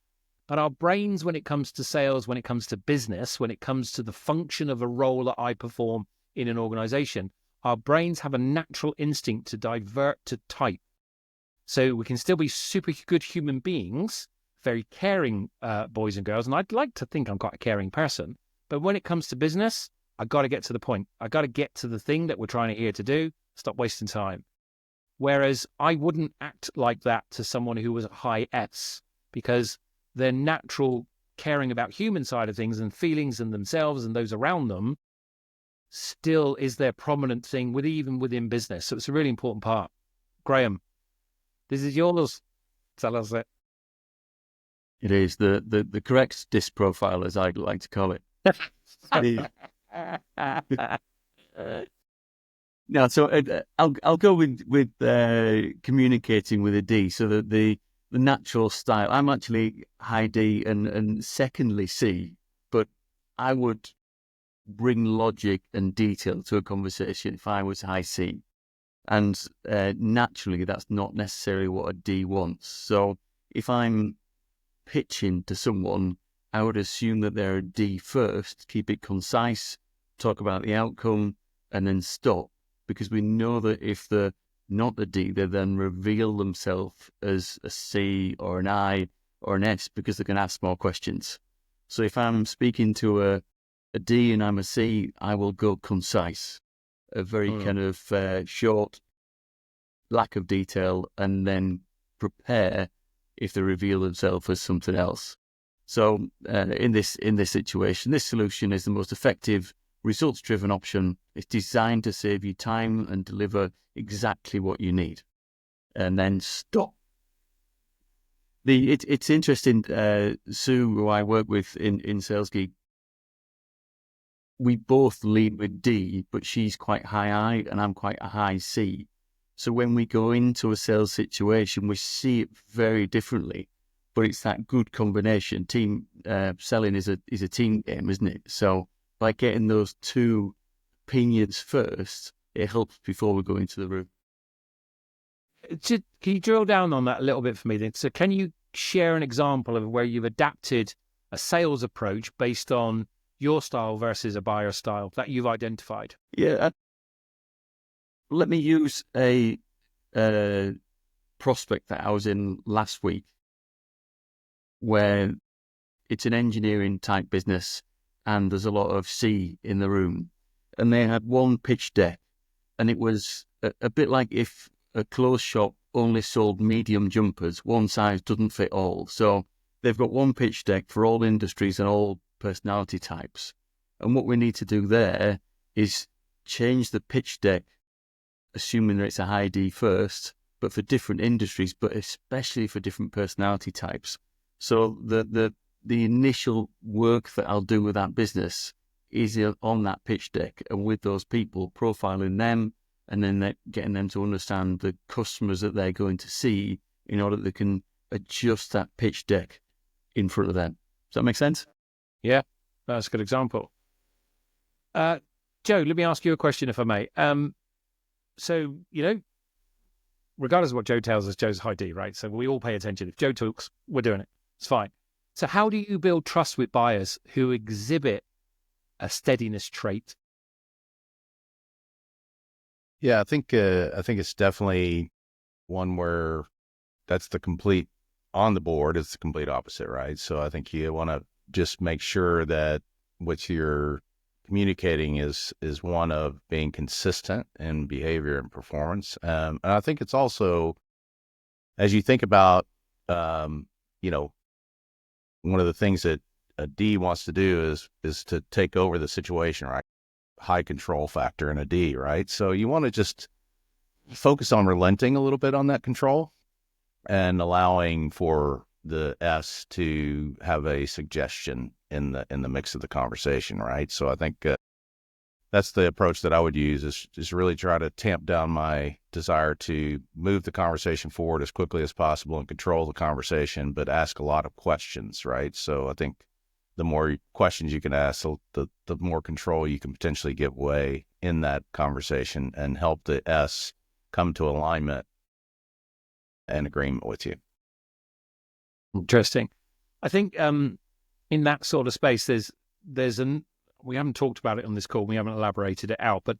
Speaker 1: but our brains, when it comes to sales, when it comes to business, when it comes to the function of a role that I perform in an organization, our brains have a natural instinct to divert to type. So we can still be super good human beings, very caring boys and girls, and I'd like to think I'm quite a caring person. But when it comes to business, I've got to get to the point. I've got to get to the thing that we're trying to here to do. Stop wasting time. Whereas I wouldn't act like that to someone who was a high S, because their natural caring about human side of things and feelings and themselves and those around them still is their prominent thing, even within business. So it's a really important part. Graeme, this is yours. Tell us it.
Speaker 3: It is the correct disc profile, as I'd like to call it. No, so I'll go with communicating with a D. So that the natural style. I'm actually high D and secondly C, but I would bring logic and detail to a conversation if I was high C, and naturally that's not necessarily what a D wants. So if I'm pitching to someone, I would assume that they're a D first, keep it concise, talk about the outcome, and then stop. Because we know that if they're not a D, they then reveal themselves as a C or an I or an S, because they can ask more questions. So if I'm speaking to a D and I'm a C, I will go concise, a very kind of short, lack of detail, and then prepare if they reveal themselves as something else. So in this situation, this solution is the most effective, results-driven option. It's designed to save you time and deliver exactly what you need. And then stop. It's interesting, Sue, who I work with in Sales Geek, we both lead with D, but she's quite high I and I'm quite a high C. So when we go into a sales situation, we see it very differently, but it's that good combination. Team selling is a team game, isn't it? So by getting those two opinions first, it helps before we go into the room.
Speaker 1: Can you drill down on that a little bit for me then? So can you share an example of where you've adapted a sales approach based on your style versus a buyer style that you've identified?
Speaker 3: Yeah. Let me use a prospect that I was in last week, where it's an engineering type business and there's a lot of C in the room. And they had one pitch deck, and it was a bit like if a clothes shop only sold medium jumpers, one size doesn't fit all. So they've got one pitch deck for all industries and all personality types. And what we need to do there is change the pitch deck, assuming that it's a high D first, but for different industries, but especially for different personality types. So the initial work that I'll do with that business is on that pitch deck and with those people, profiling them, and then getting them to understand the customers that they're going to see in order that they can adjust that pitch deck in front of them. Does that make sense?
Speaker 1: Yeah, that's a good example. Joe, let me ask you a question, if I may. So, regardless of what Joe tells us, Joe's high D, right? So we all pay attention. If Joe talks, we're doing it. It's fine. So how do you build trust with buyers who exhibit a steadiness trait?
Speaker 5: Yeah, I think it's definitely one where that's the complete on the board. It's the complete opposite, right? So I think you want to just make sure that what you're communicating is one of being consistent in behavior and performance. And I think it's also, as you think about, one of the things that a D wants to do is to take over the situation, right? High control factor in a D, right? So you want to just focus on relenting a little bit on that control and allowing for the S to have a suggestion in the mix of the conversation, right? So I think that's the approach that I would use is really try to tamp down my desire to move the conversation forward as quickly as possible and control the conversation, but ask a lot of questions, right? So I think the more questions you can ask, the more control you can potentially give away in that conversation and help the S come to alignment and agreement with you.
Speaker 1: Interesting. I think in that sort of space, we haven't talked about it on this call, we haven't elaborated it out, but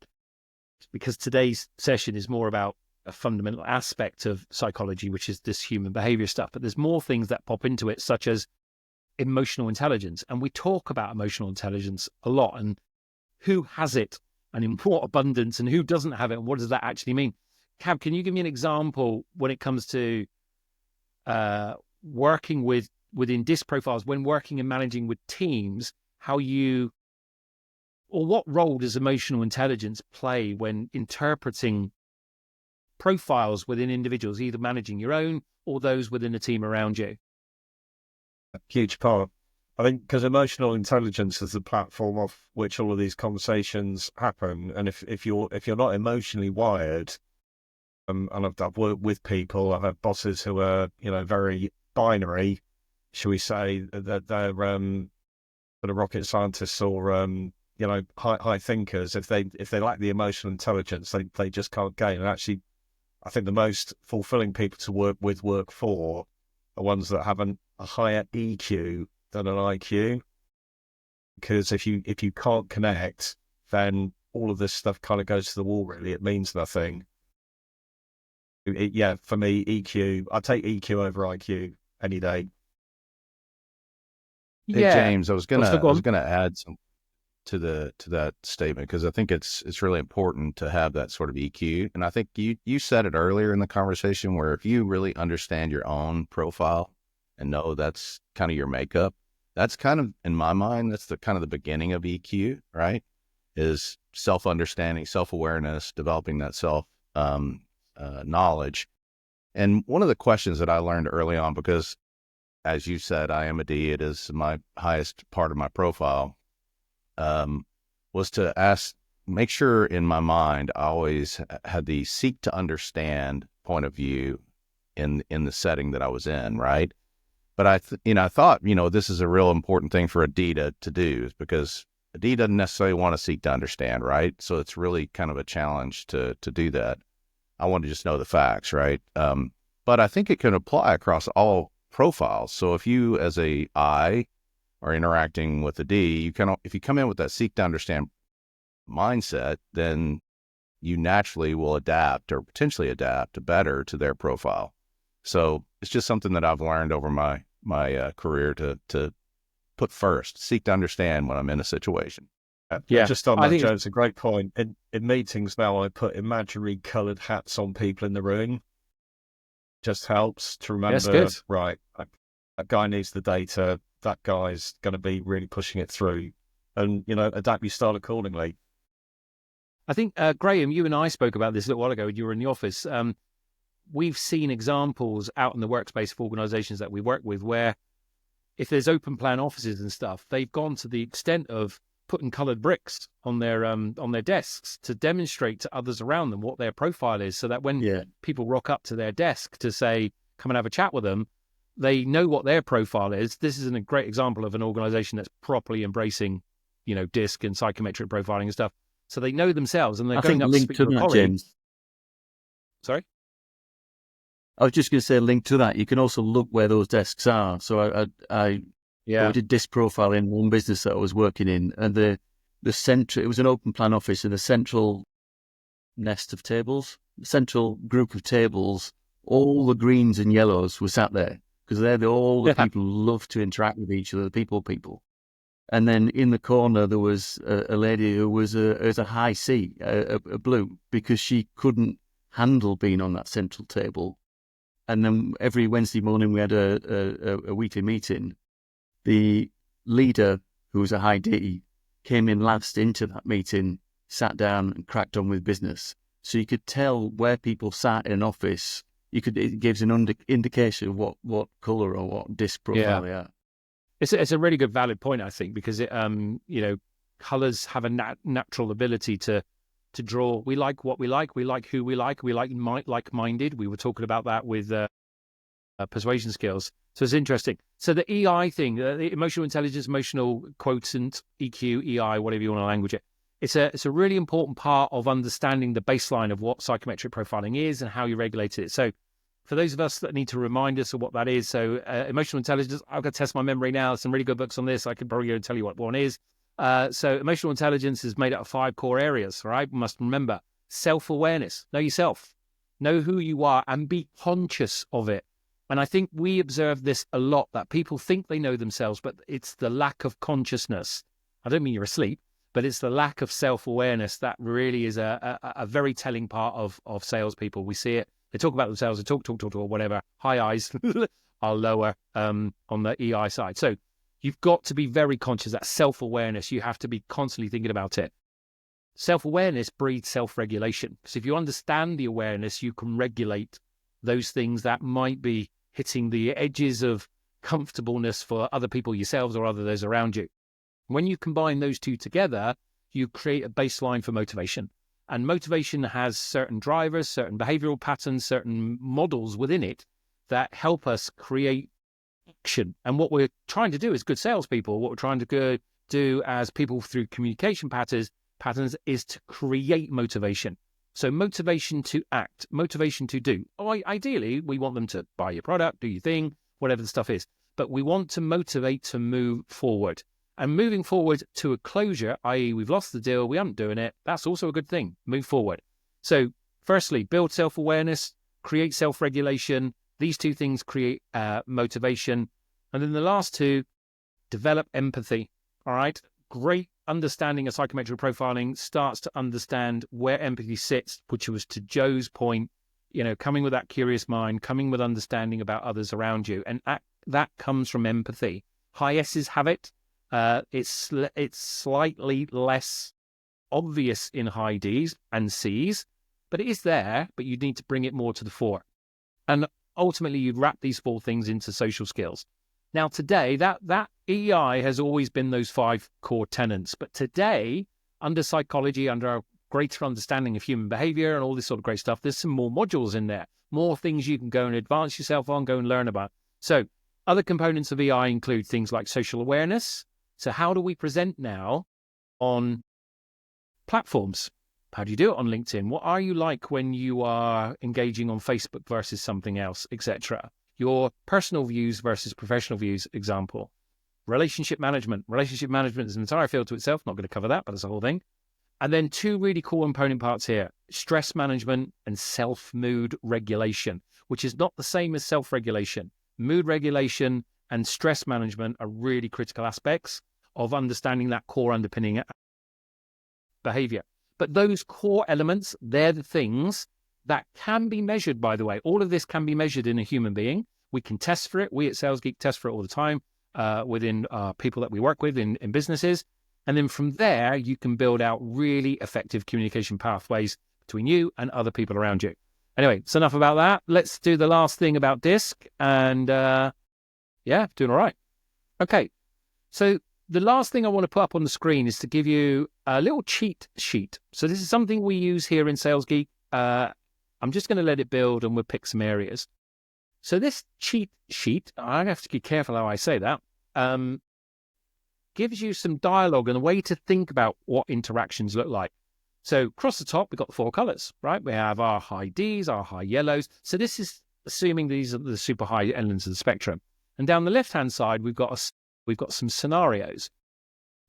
Speaker 1: because today's session is more about a fundamental aspect of psychology, which is this human behavior stuff, but there's more things that pop into it, such as emotional intelligence. And we talk about emotional intelligence a lot, and who has it and in what abundance, and who doesn't have it, and what does that actually mean? Cav, can you give me an example when it comes to working within DISC profiles, when working and managing with teams, what role does emotional intelligence play when interpreting profiles within individuals, either managing your own or those within a team around you?
Speaker 4: A huge part. I think because emotional intelligence is the platform off which all of these conversations happen. And if you're not emotionally wired, and I've worked with people, I've had bosses who are, very binary, shall we say, that they're sort of rocket scientists or high thinkers. If they lack the emotional intelligence, they just can't gain. And actually, I think the most fulfilling people to work for are ones that have a higher EQ than an IQ. Because if you can't connect, then all of this stuff kind of goes to the wall. Really, it means nothing. For me, EQ. I take EQ over IQ any day.
Speaker 5: Hey, James, I was gonna add some to that statement, because I think it's really important to have that sort of EQ. And I think you said it earlier in the conversation, where if you really understand your own profile and know that's kind of your makeup, that's kind of, in my mind, that's the kind of the beginning of EQ, right? Is self-understanding, self-awareness, developing that self knowledge. And one of the questions that I learned early on, because as you said, I am a D, it is my highest part of my profile, was to make sure in my mind, I always had the seek to understand point of view in the setting that I was in, right? But I thought, this is a real important thing for a D to do, is because a D doesn't necessarily want to seek to understand, right? So it's really kind of a challenge to do that. I want to just know the facts, right? But I think it can apply across all profiles. So if you, as a I, are interacting with a D, if you come in with that seek to understand mindset, then you naturally will adapt or potentially adapt better to their profile. So it's just something that I've learned over my career to put first, seek to understand when I'm in a situation.
Speaker 4: Yeah, just on that, Joe, it's a great point. In meetings now, I put imaginary coloured hats on people in the room. Just helps to remember, right, that guy needs the data, that guy's going to be really pushing it through, and, adapt your style accordingly.
Speaker 1: I think, Graeme, you and I spoke about this a little while ago when you were in the office. We've seen examples out in the workspace of organisations that we work with where if there's open plan offices and stuff, they've gone to the extent of putting coloured bricks on their desks to demonstrate to others around them what their profile is, so that when people rock up to their desk to say, come and have a chat with them, they know what their profile is. This is a great example of an organisation that's properly embracing, DISC and psychometric profiling and stuff. So they know themselves, and they're going up to speak to a colleague. James. Sorry?
Speaker 3: I was just going to say, link to that, you can also look where those desks are. So I did DISC profile in one business that I was working in, and the central, it was an open plan office, and the central nest of tables, the central group of tables, all the greens and yellows were sat there because they're all the people who love to interact with each other, the people. And then in the corner, there was a lady who was a high C, a blue, because she couldn't handle being on that central table. And then every Wednesday morning, we had a weekly meeting. The leader, who was a high D, came in last into that meeting, sat down and cracked on with business. So you could tell where people sat in an office. It gives an indication of what colour or what DISC profile they are.
Speaker 1: It's a really good valid point, I think, because it colours have a natural ability to draw. We like what we like who we like like-minded. We were talking about that with persuasion skills. So it's interesting. So the EI thing, the emotional intelligence, emotional quotient, EQ, EI, whatever you want to language it, it's a really important part of understanding the baseline of what psychometric profiling is and how you regulate it. So for those of us that need to remind us of what that is, so emotional intelligence, I've got to test my memory now. There's some really good books on this. I could probably go and tell you what one is. So emotional intelligence is made up of 5 core areas, right? We must remember self-awareness, know yourself, know who you are and be conscious of it. And I think we observe this a lot, that people think they know themselves, but it's the lack of consciousness. I don't mean you're asleep, but it's the lack of self-awareness that really is a very telling part of salespeople. We see it. They talk about themselves, they talk, or whatever. High eyes are lower on the EI side. So you've got to be very conscious. That self-awareness, you have to be constantly thinking about it. Self-awareness breeds self-regulation. So if you understand the awareness, you can regulate those things that might be hitting the edges of comfortableness for other people, yourselves, or those around you. When you combine those two together, you create a baseline for motivation. And motivation has certain drivers, certain behavioural patterns, certain models within it that help us create action. And what we're trying to do as good salespeople, what we're trying to do as people through communication patterns is to create motivation. So motivation to act, motivation to do. Ideally, we want them to buy your product, do your thing, whatever the stuff is. But we want to motivate to move forward. And moving forward to a closure, i.e. we've lost the deal, we aren't doing it, that's also a good thing. Move forward. So firstly, build self-awareness, create self-regulation. These two things create motivation. And then the last two, develop empathy. All right? Great understanding of psychometric profiling starts to understand where empathy sits, which was to Joe's point, coming with that curious mind, coming with understanding about others around you. And that comes from empathy. High S's have it. It's slightly less obvious in high D's and C's, but it is there, but you need to bring it more to the fore. And ultimately, you'd wrap these 4 things into social skills. Now, today, that EI has always been those 5 core tenets, but today, under psychology, under our greater understanding of human behavior and all this sort of great stuff, there's some more modules in there, more things you can go and advance yourself on, go and learn about. So other components of EI include things like social awareness. So how do we present now on platforms? How do you do it on LinkedIn? What are you like when you are engaging on Facebook versus something else, etc.? Your personal views versus professional views, example. Relationship management. Relationship management is an entire field to itself. Not going to cover that, but it's a whole thing. And then two really cool component parts here, stress management and self-mood regulation, which is not the same as self-regulation. Mood regulation and stress management are really critical aspects of understanding that core underpinning behavior. But those core elements, they're the things that can be measured, by the way. All of this can be measured in a human being. We can test for it. We at Sales Geek test for it all the time within people that we work with in businesses. And then from there, you can build out really effective communication pathways between you and other people around you. Anyway, it's enough about that. Let's do the last thing about DISC. And yeah, doing all right. Okay, so the last thing I want to put up on the screen is to give you a little cheat sheet. So this is something we use here in Sales Geek. I'm just going to let it build and we'll pick some areas. So this cheat sheet, I have to be careful how I say that, gives you some dialogue and a way to think about what interactions look like. So across the top, we've got the four colors, right? We have our high Ds, our high yellows. So this is assuming these are the super high elements of the spectrum. And down the left-hand side, we've got some scenarios.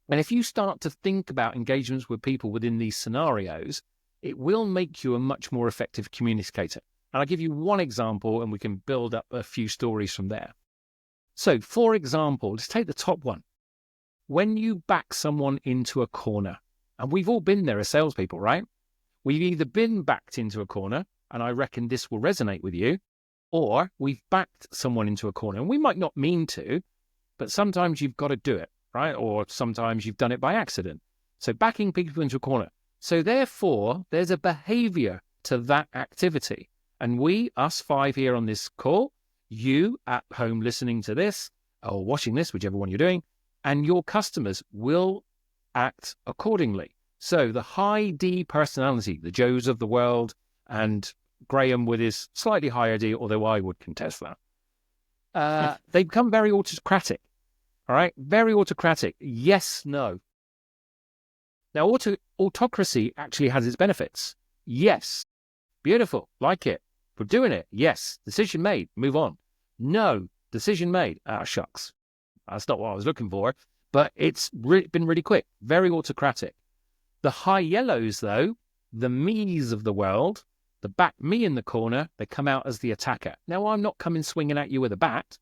Speaker 1: And if you start to think about engagements with people within these scenarios, it will make you a much more effective communicator. And I'll give you one example and we can build up a few stories from there. So for example, let's take the top one. When you back someone into a corner, and we've all been there as salespeople, right? We've either been backed into a corner, and I reckon this will resonate with you, or we've backed someone into a corner. And we might not mean to, but sometimes you've got to do it, right? Or sometimes you've done it by accident. So backing people into a corner. So therefore, there's a behavior to that activity. And we, us five here on this call, you at home listening to this, or watching this, whichever one you're doing, and your customers will act accordingly. So the high D personality, the Joes of the world, and Graeme with his slightly higher D, although I would contest that, they become very autocratic. All right? Very autocratic. Yes, no. Now, autocracy actually has its benefits. Yes. Beautiful. Like it. We're doing it. Yes. Decision made. Move on. No. Decision made. Ah, shucks. That's not what I was looking for. But it's been really quick. Very autocratic. The high yellows, though, the me's of the world, the back me in the corner, they come out as the attacker. Now, I'm not coming swinging at you with a bat,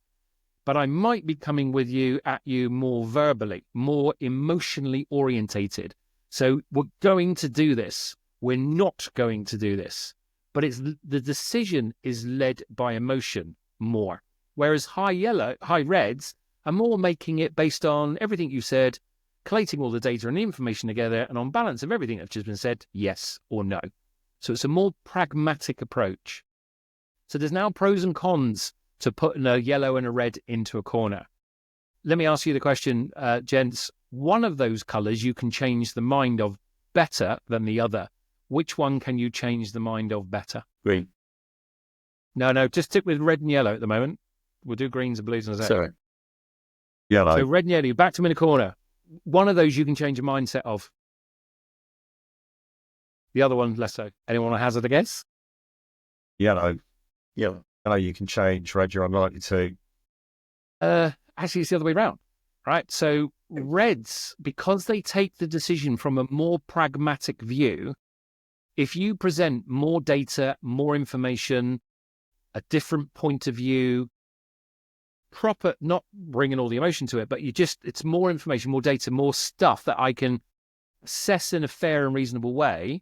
Speaker 1: but I might be coming at you more verbally, more emotionally orientated. So we're going to do this. We're not going to do this. But the decision is led by emotion more. Whereas high reds are more making it based on everything you said, collating all the data and the information together, and on balance of everything that's just been said, yes or no. So it's a more pragmatic approach. So there's now pros and cons to putting a yellow and a red into a corner. Let me ask you the question, gents. One of those colours you can change the mind of better than the other. Which one can you change the mind of better?
Speaker 3: Green.
Speaker 1: No, just stick with red and yellow at the moment. We'll do greens and blues in a second.
Speaker 3: Sorry.
Speaker 4: Yellow.
Speaker 1: So red and yellow, you backed them in a corner. One of those you can change your mindset of. The other one, less so. Anyone want to hazard a guess?
Speaker 4: Yellow.
Speaker 3: Yellow.
Speaker 4: Yellow you can change. Red you're unlikely to.
Speaker 1: Actually, it's the other way around, right? So reds, because they take the decision from a more pragmatic view, if you present more data, more information, a different point of view, proper, not bringing all the emotion to it, but it's more information, more data, more stuff that I can assess in a fair and reasonable way.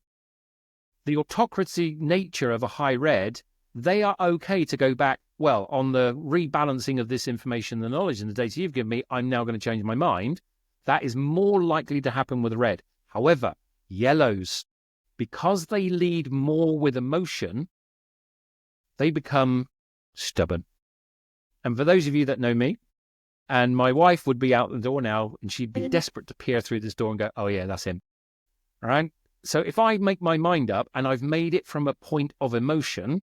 Speaker 1: The autocracy nature of a high red, they are okay to go back, well, on the rebalancing of this information, the knowledge and the data you've given me, I'm now going to change my mind. That is more likely to happen with red. However, yellows, because they lead more with emotion, they become stubborn. And for those of you that know me, and my wife would be out the door now, and she'd be desperate to peer through this door and go, oh yeah, that's him. All right? So if I make my mind up and I've made it from a point of emotion,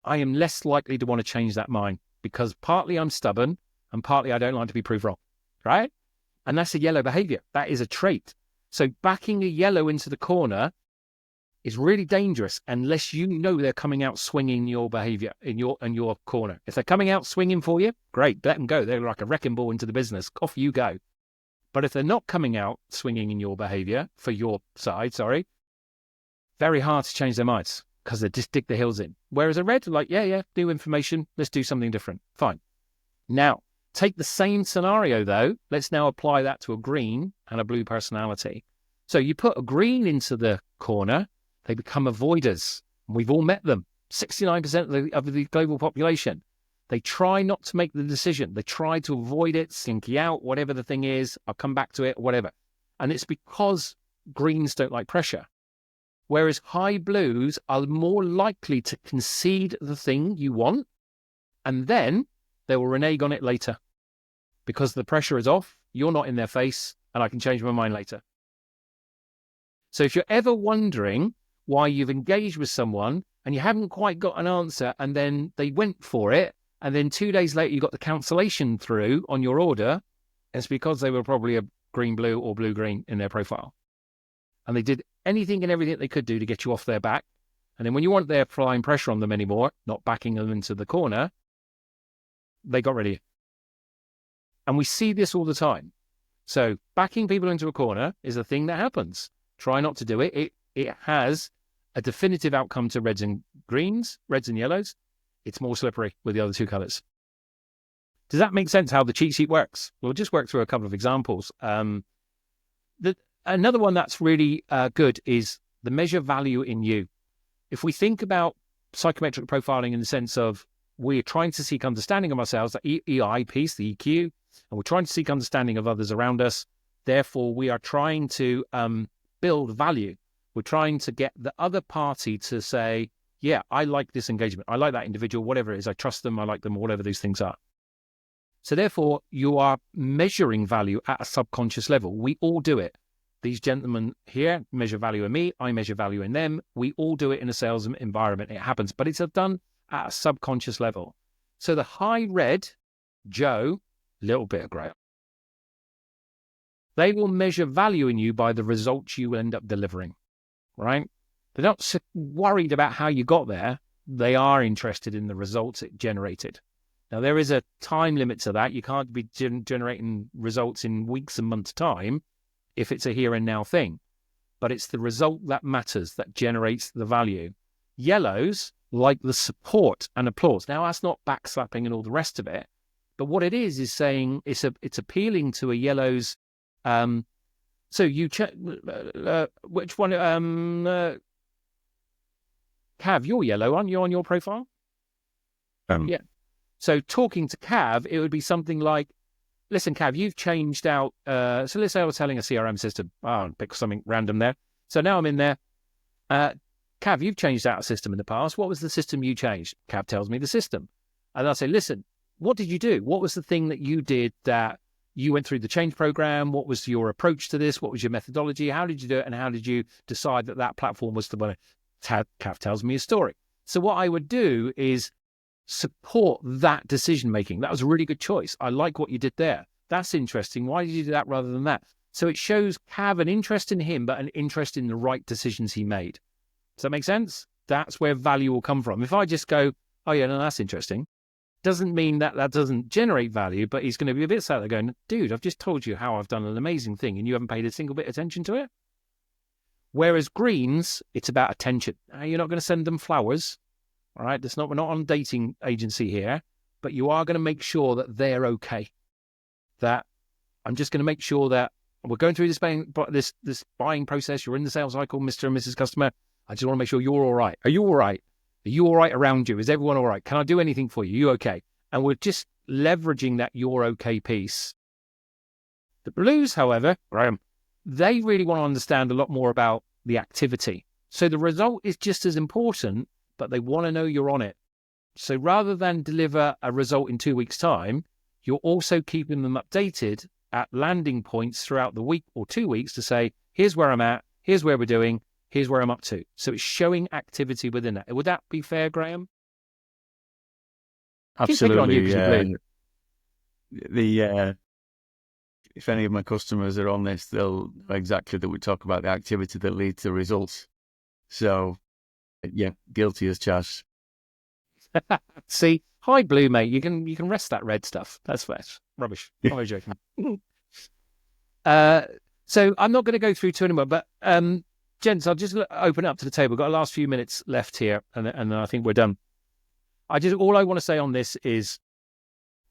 Speaker 1: I am less likely to want to change that mind, because partly I'm stubborn and partly I don't like to be proved wrong, right? And that's a yellow behavior. That is a trait. So backing a yellow into the corner is really dangerous unless you know they're coming out swinging your behavior in your corner. If they're coming out swinging for you, great, let them go. They're like a wrecking ball into the business. Off you go. But if they're not coming out swinging in your behavior for your side, very hard to change their minds because they just dig their heels in. Whereas a red, like, yeah, new information. Let's do something different. Fine. Now, take the same scenario though. Let's now apply that to a green and a blue personality. So you put a green into the corner, they become avoiders. We've all met them. 69% of the global population. They try not to make the decision. They try to avoid it, slinky out, whatever the thing is. I'll come back to it, whatever. And it's because greens don't like pressure. Whereas high blues are more likely to concede the thing you want, and then they will renege on it later. Because the pressure is off, you're not in their face, and I can change my mind later. So if you're ever wondering why you've engaged with someone and you haven't quite got an answer, and then they went for it, and then 2 days later you got the cancellation through on your order, it's because they were probably a green-blue or blue-green in their profile. And they did anything and everything they could do to get you off their back. And then when you weren't there applying pressure on them anymore, not backing them into the corner, they got rid of you. And we see this all the time. So backing people into a corner is a thing that happens. Try not to do it. It has a definitive outcome to reds and greens, reds and yellows. It's more slippery with the other two colours. Does that make sense how the cheat sheet works? We'll just work through a couple of examples. Another one that's really good is the measure value in you. If we think about psychometric profiling in the sense of we're trying to seek understanding of ourselves, the EI piece, the EQ, and we're trying to seek understanding of others around us. Therefore, we are trying to build value. We're trying to get the other party to say, yeah, I like this engagement. I like that individual, whatever it is. I trust them. I like them, whatever these things are. So therefore, you are measuring value at a subconscious level. We all do it. These gentlemen here measure value in me. I measure value in them. We all do it in a sales environment. It happens, but it's done at a subconscious level. So the high red, Joe, little bit of grey, they will measure value in you by the results you end up delivering, right? They're not so worried about how you got there. They are interested in the results it generated. Now, there is a time limit to that. You can't be generating results in weeks and months' time if it's a here and now thing. But it's the result that matters, that generates the value. Yellows like the support and applause. Now, that's not backslapping and all the rest of it. But what it is saying it's appealing to a yellow's. So you which one? Cav, you're yellow, aren't you, on your profile? Yeah. So talking to Cav, it would be something like, listen, Cav, you've changed out. So let's say I was selling a CRM system. I'll pick something random there. So now I'm in there. Cav, you've changed out a system in the past. What was the system you changed? Cav tells me the system. And I'll say, listen, what did you do? What was the thing that you did that you went through the change program? What was your approach to this? What was your methodology? How did you do it? And how did you decide that platform was the one? Cav tells me a story. So what I would do is support that decision making. That was a really good choice. I like what you did there. That's interesting. Why did you do that rather than that? So it shows Cav an interest in him, but an interest in the right decisions he made. Does that make sense? That's where value will come from. If I just go, oh yeah, no, that's interesting, doesn't mean that doesn't generate value, but he's going to be a bit sad there going, dude, I've just told you how I've done an amazing thing and you haven't paid a single bit of attention to it. Whereas greens, it's about attention. You're not going to send them flowers. All right, we're not on a dating agency here, but you are going to make sure that they're okay. That I'm just going to make sure that we're going through this buying process. You're in the sales cycle, Mr. and Mrs. Customer. I just want to make sure you're all right. Are you all right? Are you all right around you? Is everyone all right? Can I do anything for you? You okay? And we're just leveraging that you're okay piece. The blues, however, Graeme, they really want to understand a lot more about the activity. So the result is just as important, but they want to know you're on it. So rather than deliver a result in 2 weeks' time, you're also keeping them updated at landing points throughout the week or 2 weeks to say, here's where I'm at, here's where we're doing, here's where I'm up to. So it's showing activity within that. Would that be fair, Graeme?
Speaker 3: Absolutely. If any of my customers are on this, they'll know exactly that we talk about the activity that leads to results. So, yeah, guilty as charged.
Speaker 1: See, hi, blue, mate. You can rest that red stuff. That's rubbish. I'm only joking. So I'm not going to go through too anymore, but gents, I'll just open it up to the table. We've got the last few minutes left here, and then I think we're done. All I want to say on this is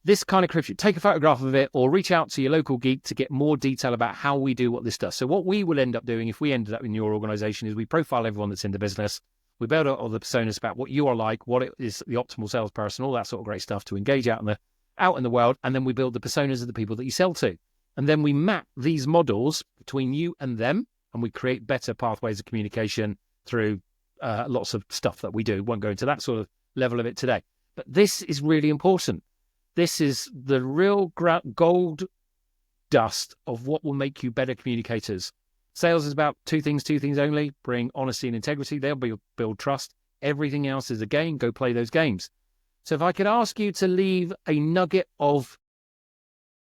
Speaker 1: this kind of encryption. Take a photograph of it, or reach out to your local geek to get more detail about how we do what this does. So what we will end up doing if we ended up in your organization is we profile everyone that's in the business. We build out all the personas about what you are like, what it is, the optimal salesperson, all that sort of great stuff to engage out in the world, and then we build the personas of the people that you sell to. And then we map these models between you and them, and we create better pathways of communication through lots of stuff that we do. Won't go into that sort of level of it today. But this is really important. This is the real gold dust of what will make you better communicators. Sales is about two things only. Bring honesty and integrity. They'll build trust. Everything else is a game. Go play those games. So if I could ask you to leave a nugget of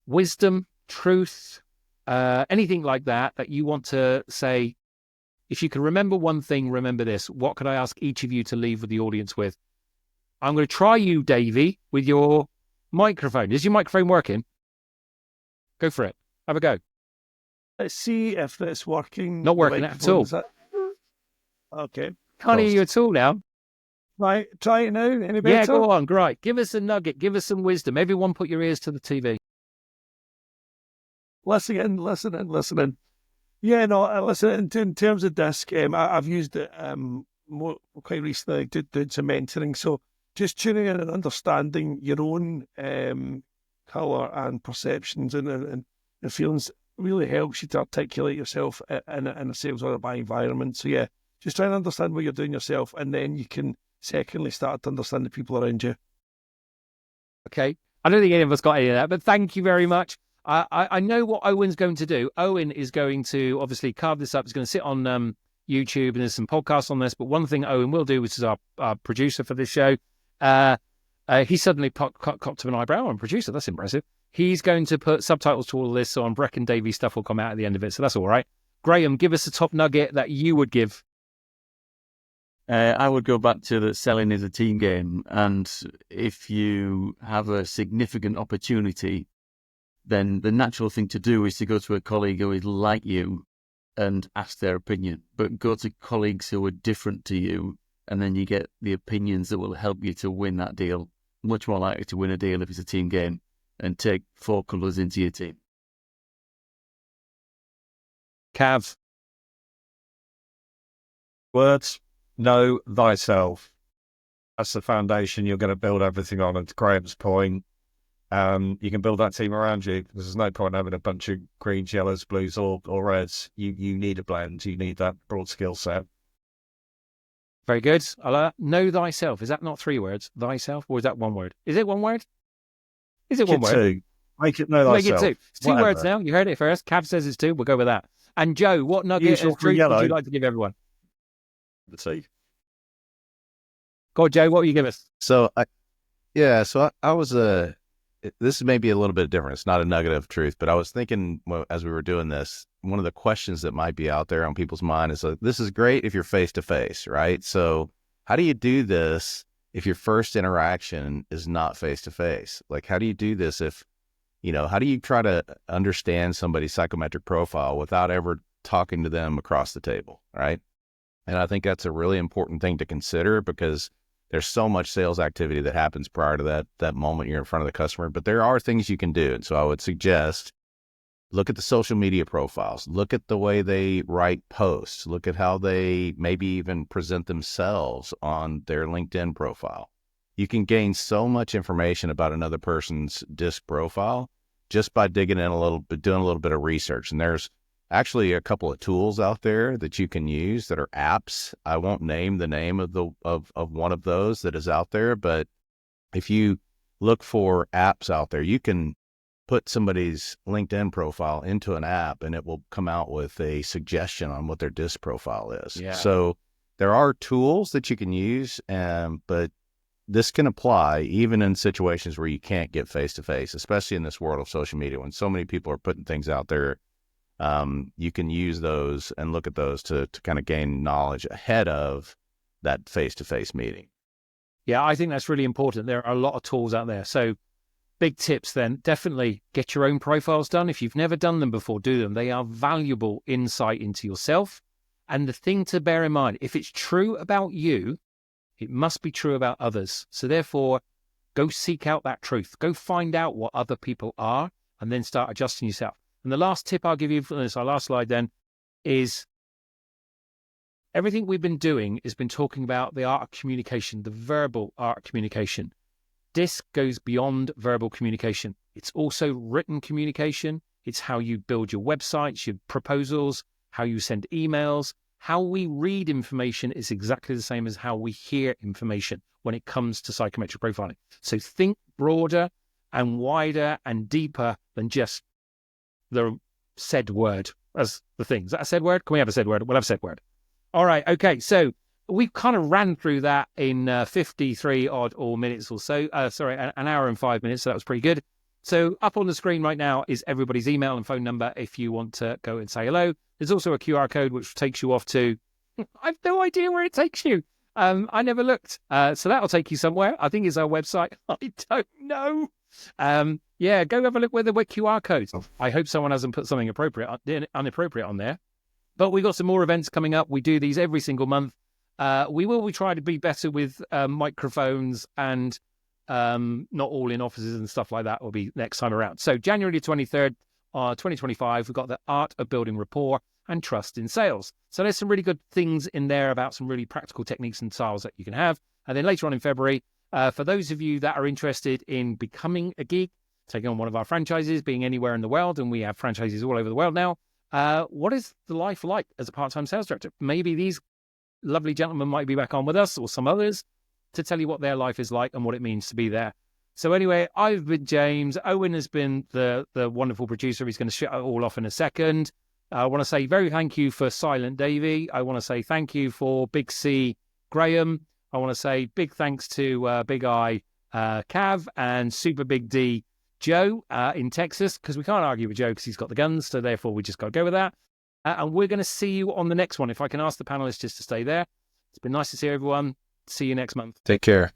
Speaker 1: wisdom, truth, anything like that you want to say, if you can remember one thing, remember this. What could I ask each of you to leave with the audience with? I'm going to try you, Davy, with your microphone. Is your microphone working? Go for it. Have a go.
Speaker 2: Let's see if it's working.
Speaker 1: Not working at all.
Speaker 2: Okay.
Speaker 1: Can't hear you at all now.
Speaker 2: Right, try it now. Any better?
Speaker 1: Yeah, go on. Great. Give us a nugget. Give us some wisdom. Everyone put your ears to the TV.
Speaker 2: Listening. Yeah, no, listen, in terms of disc, I've used it quite recently, doing some mentoring. So just tuning in and understanding your own colour and perceptions and feelings really helps you to articulate yourself in a sales or a buying environment. So yeah, just try and understand what you're doing yourself, and then you can secondly start to understand the people around you.
Speaker 1: Okay. I don't think any of us got any of that, but thank you very much. I know what Owen's going to do. Owen is going to obviously carve this up. He's going to sit on YouTube, and there's some podcasts on this. But one thing Owen will do, which is our producer for this show, he suddenly cocked an eyebrow on producer. That's impressive. He's going to put subtitles to all of this, so I'm Breck and Davy stuff will come out at the end of it. So that's all right. Graeme, give us a top nugget that you would give.
Speaker 3: I would go back to that selling is a team game. And if you have a significant opportunity, then the natural thing to do is to go to a colleague who is like you and ask their opinion. But go to colleagues who are different to you, and then you get the opinions that will help you to win that deal. Much more likely to win a deal if it's a team game, and take 4 colours into your team.
Speaker 1: Cav.
Speaker 4: Words, know thyself. That's the foundation you're going to build everything on. And to Graham's point, you can build that team around you. There's no point having a bunch of greens, yellows, blues, or reds. You need a blend. You need that broad skill set.
Speaker 1: Very good. Know thyself. Is that not 3 words? Thyself? Or is that 1 word? Is it 1 word? Is it 1 word?
Speaker 4: 2. Make it know thyself.
Speaker 1: Make it 2. It's 2 words now. You heard it first. Cav says it's 2. We'll go with that. And Joe, what nugget of truth would you like to give everyone?
Speaker 4: The T.
Speaker 1: Go on, Joe. What will you give us?
Speaker 5: So I was this may be a little bit different. It's not a nugget of truth, but I was thinking as we were doing this, one of the questions that might be out there on people's mind is this is great if you're face to face, right? So how do you do this if your first interaction is not face to face? Like, how do you do this if, how do you try to understand somebody's psychometric profile without ever talking to them across the table, right? And I think that's a really important thing to consider, because there's so much sales activity that happens prior to that moment you're in front of the customer, but there are things you can do. And so I would suggest, look at the social media profiles, look at the way they write posts, look at how they maybe even present themselves on their LinkedIn profile. You can gain so much information about another person's DISC profile just by digging in a little bit, doing a little bit of research. And there's actually a couple of tools out there that you can use that are apps. I won't name the name of one of those that is out there, but if you look for apps out there, you can put somebody's LinkedIn profile into an app and it will come out with a suggestion on what their DISC profile is.
Speaker 1: Yeah.
Speaker 5: So there are tools that you can use, but this can apply even in situations where you can't get face to face, especially in this world of social media when so many people are putting things out there you can use those and look at those to kind of gain knowledge ahead of that face-to-face meeting.
Speaker 1: Yeah, I think that's really important. There are a lot of tools out there. So big tips then, definitely get your own profiles done. If you've never done them before, do them. They are valuable insight into yourself. And the thing to bear in mind, if it's true about you, it must be true about others. So therefore, go seek out that truth. Go find out what other people are and then start adjusting yourself. And the last tip I'll give you for this, our last slide then, is everything we've been doing has been talking about the art of communication, the verbal art of communication. This goes beyond verbal communication. It's also written communication. It's how you build your websites, your proposals, how you send emails. How we read information is exactly the same as how we hear information when it comes to psychometric profiling. So think broader and wider and deeper than just the said word as the thing. Is that a said word? Can we have a said word? We'll have a said word. All right. Okay. So we've kind of ran through that in 53 odd or minutes or so. An hour and 5 minutes. So that was pretty good. So up on the screen right now is everybody's email and phone number if you want to go and say hello. There's also a QR code which takes you off to, I have no idea where it takes you. I never looked. So that'll take you somewhere. I think it's our website. I don't know. Yeah, go have a look where the QR codes. I hope someone hasn't put something inappropriate on there. But we've got some more events coming up. We do these every single month. We will try to be better with microphones and not all in offices and stuff like that will be next time around. So January 23rd, 2025, we've got the art of building rapport and trust in sales. So there's some really good things in there about some really practical techniques and styles that you can have. And then later on in February, for those of you that are interested in becoming a geek, taking on one of our franchises, being anywhere in the world, and we have franchises all over the world now, what is the life like as a part-time sales director? Maybe these lovely gentlemen might be back on with us or some others to tell you what their life is like and what it means to be there. So anyway, I've been James. Owen has been the wonderful producer. He's going to shut it all off in a second. I want to say very thank you for Silent Davy. I want to say thank you for Big C Graeme. I want to say big thanks to Big I Cav and Super Big D Joe in Texas, because we can't argue with Joe because he's got the guns. So therefore, we just got to go with that. And we're going to see you on the next one. If I can ask the panelists just to stay there. It's been nice to see everyone. See you next month.
Speaker 5: Take care.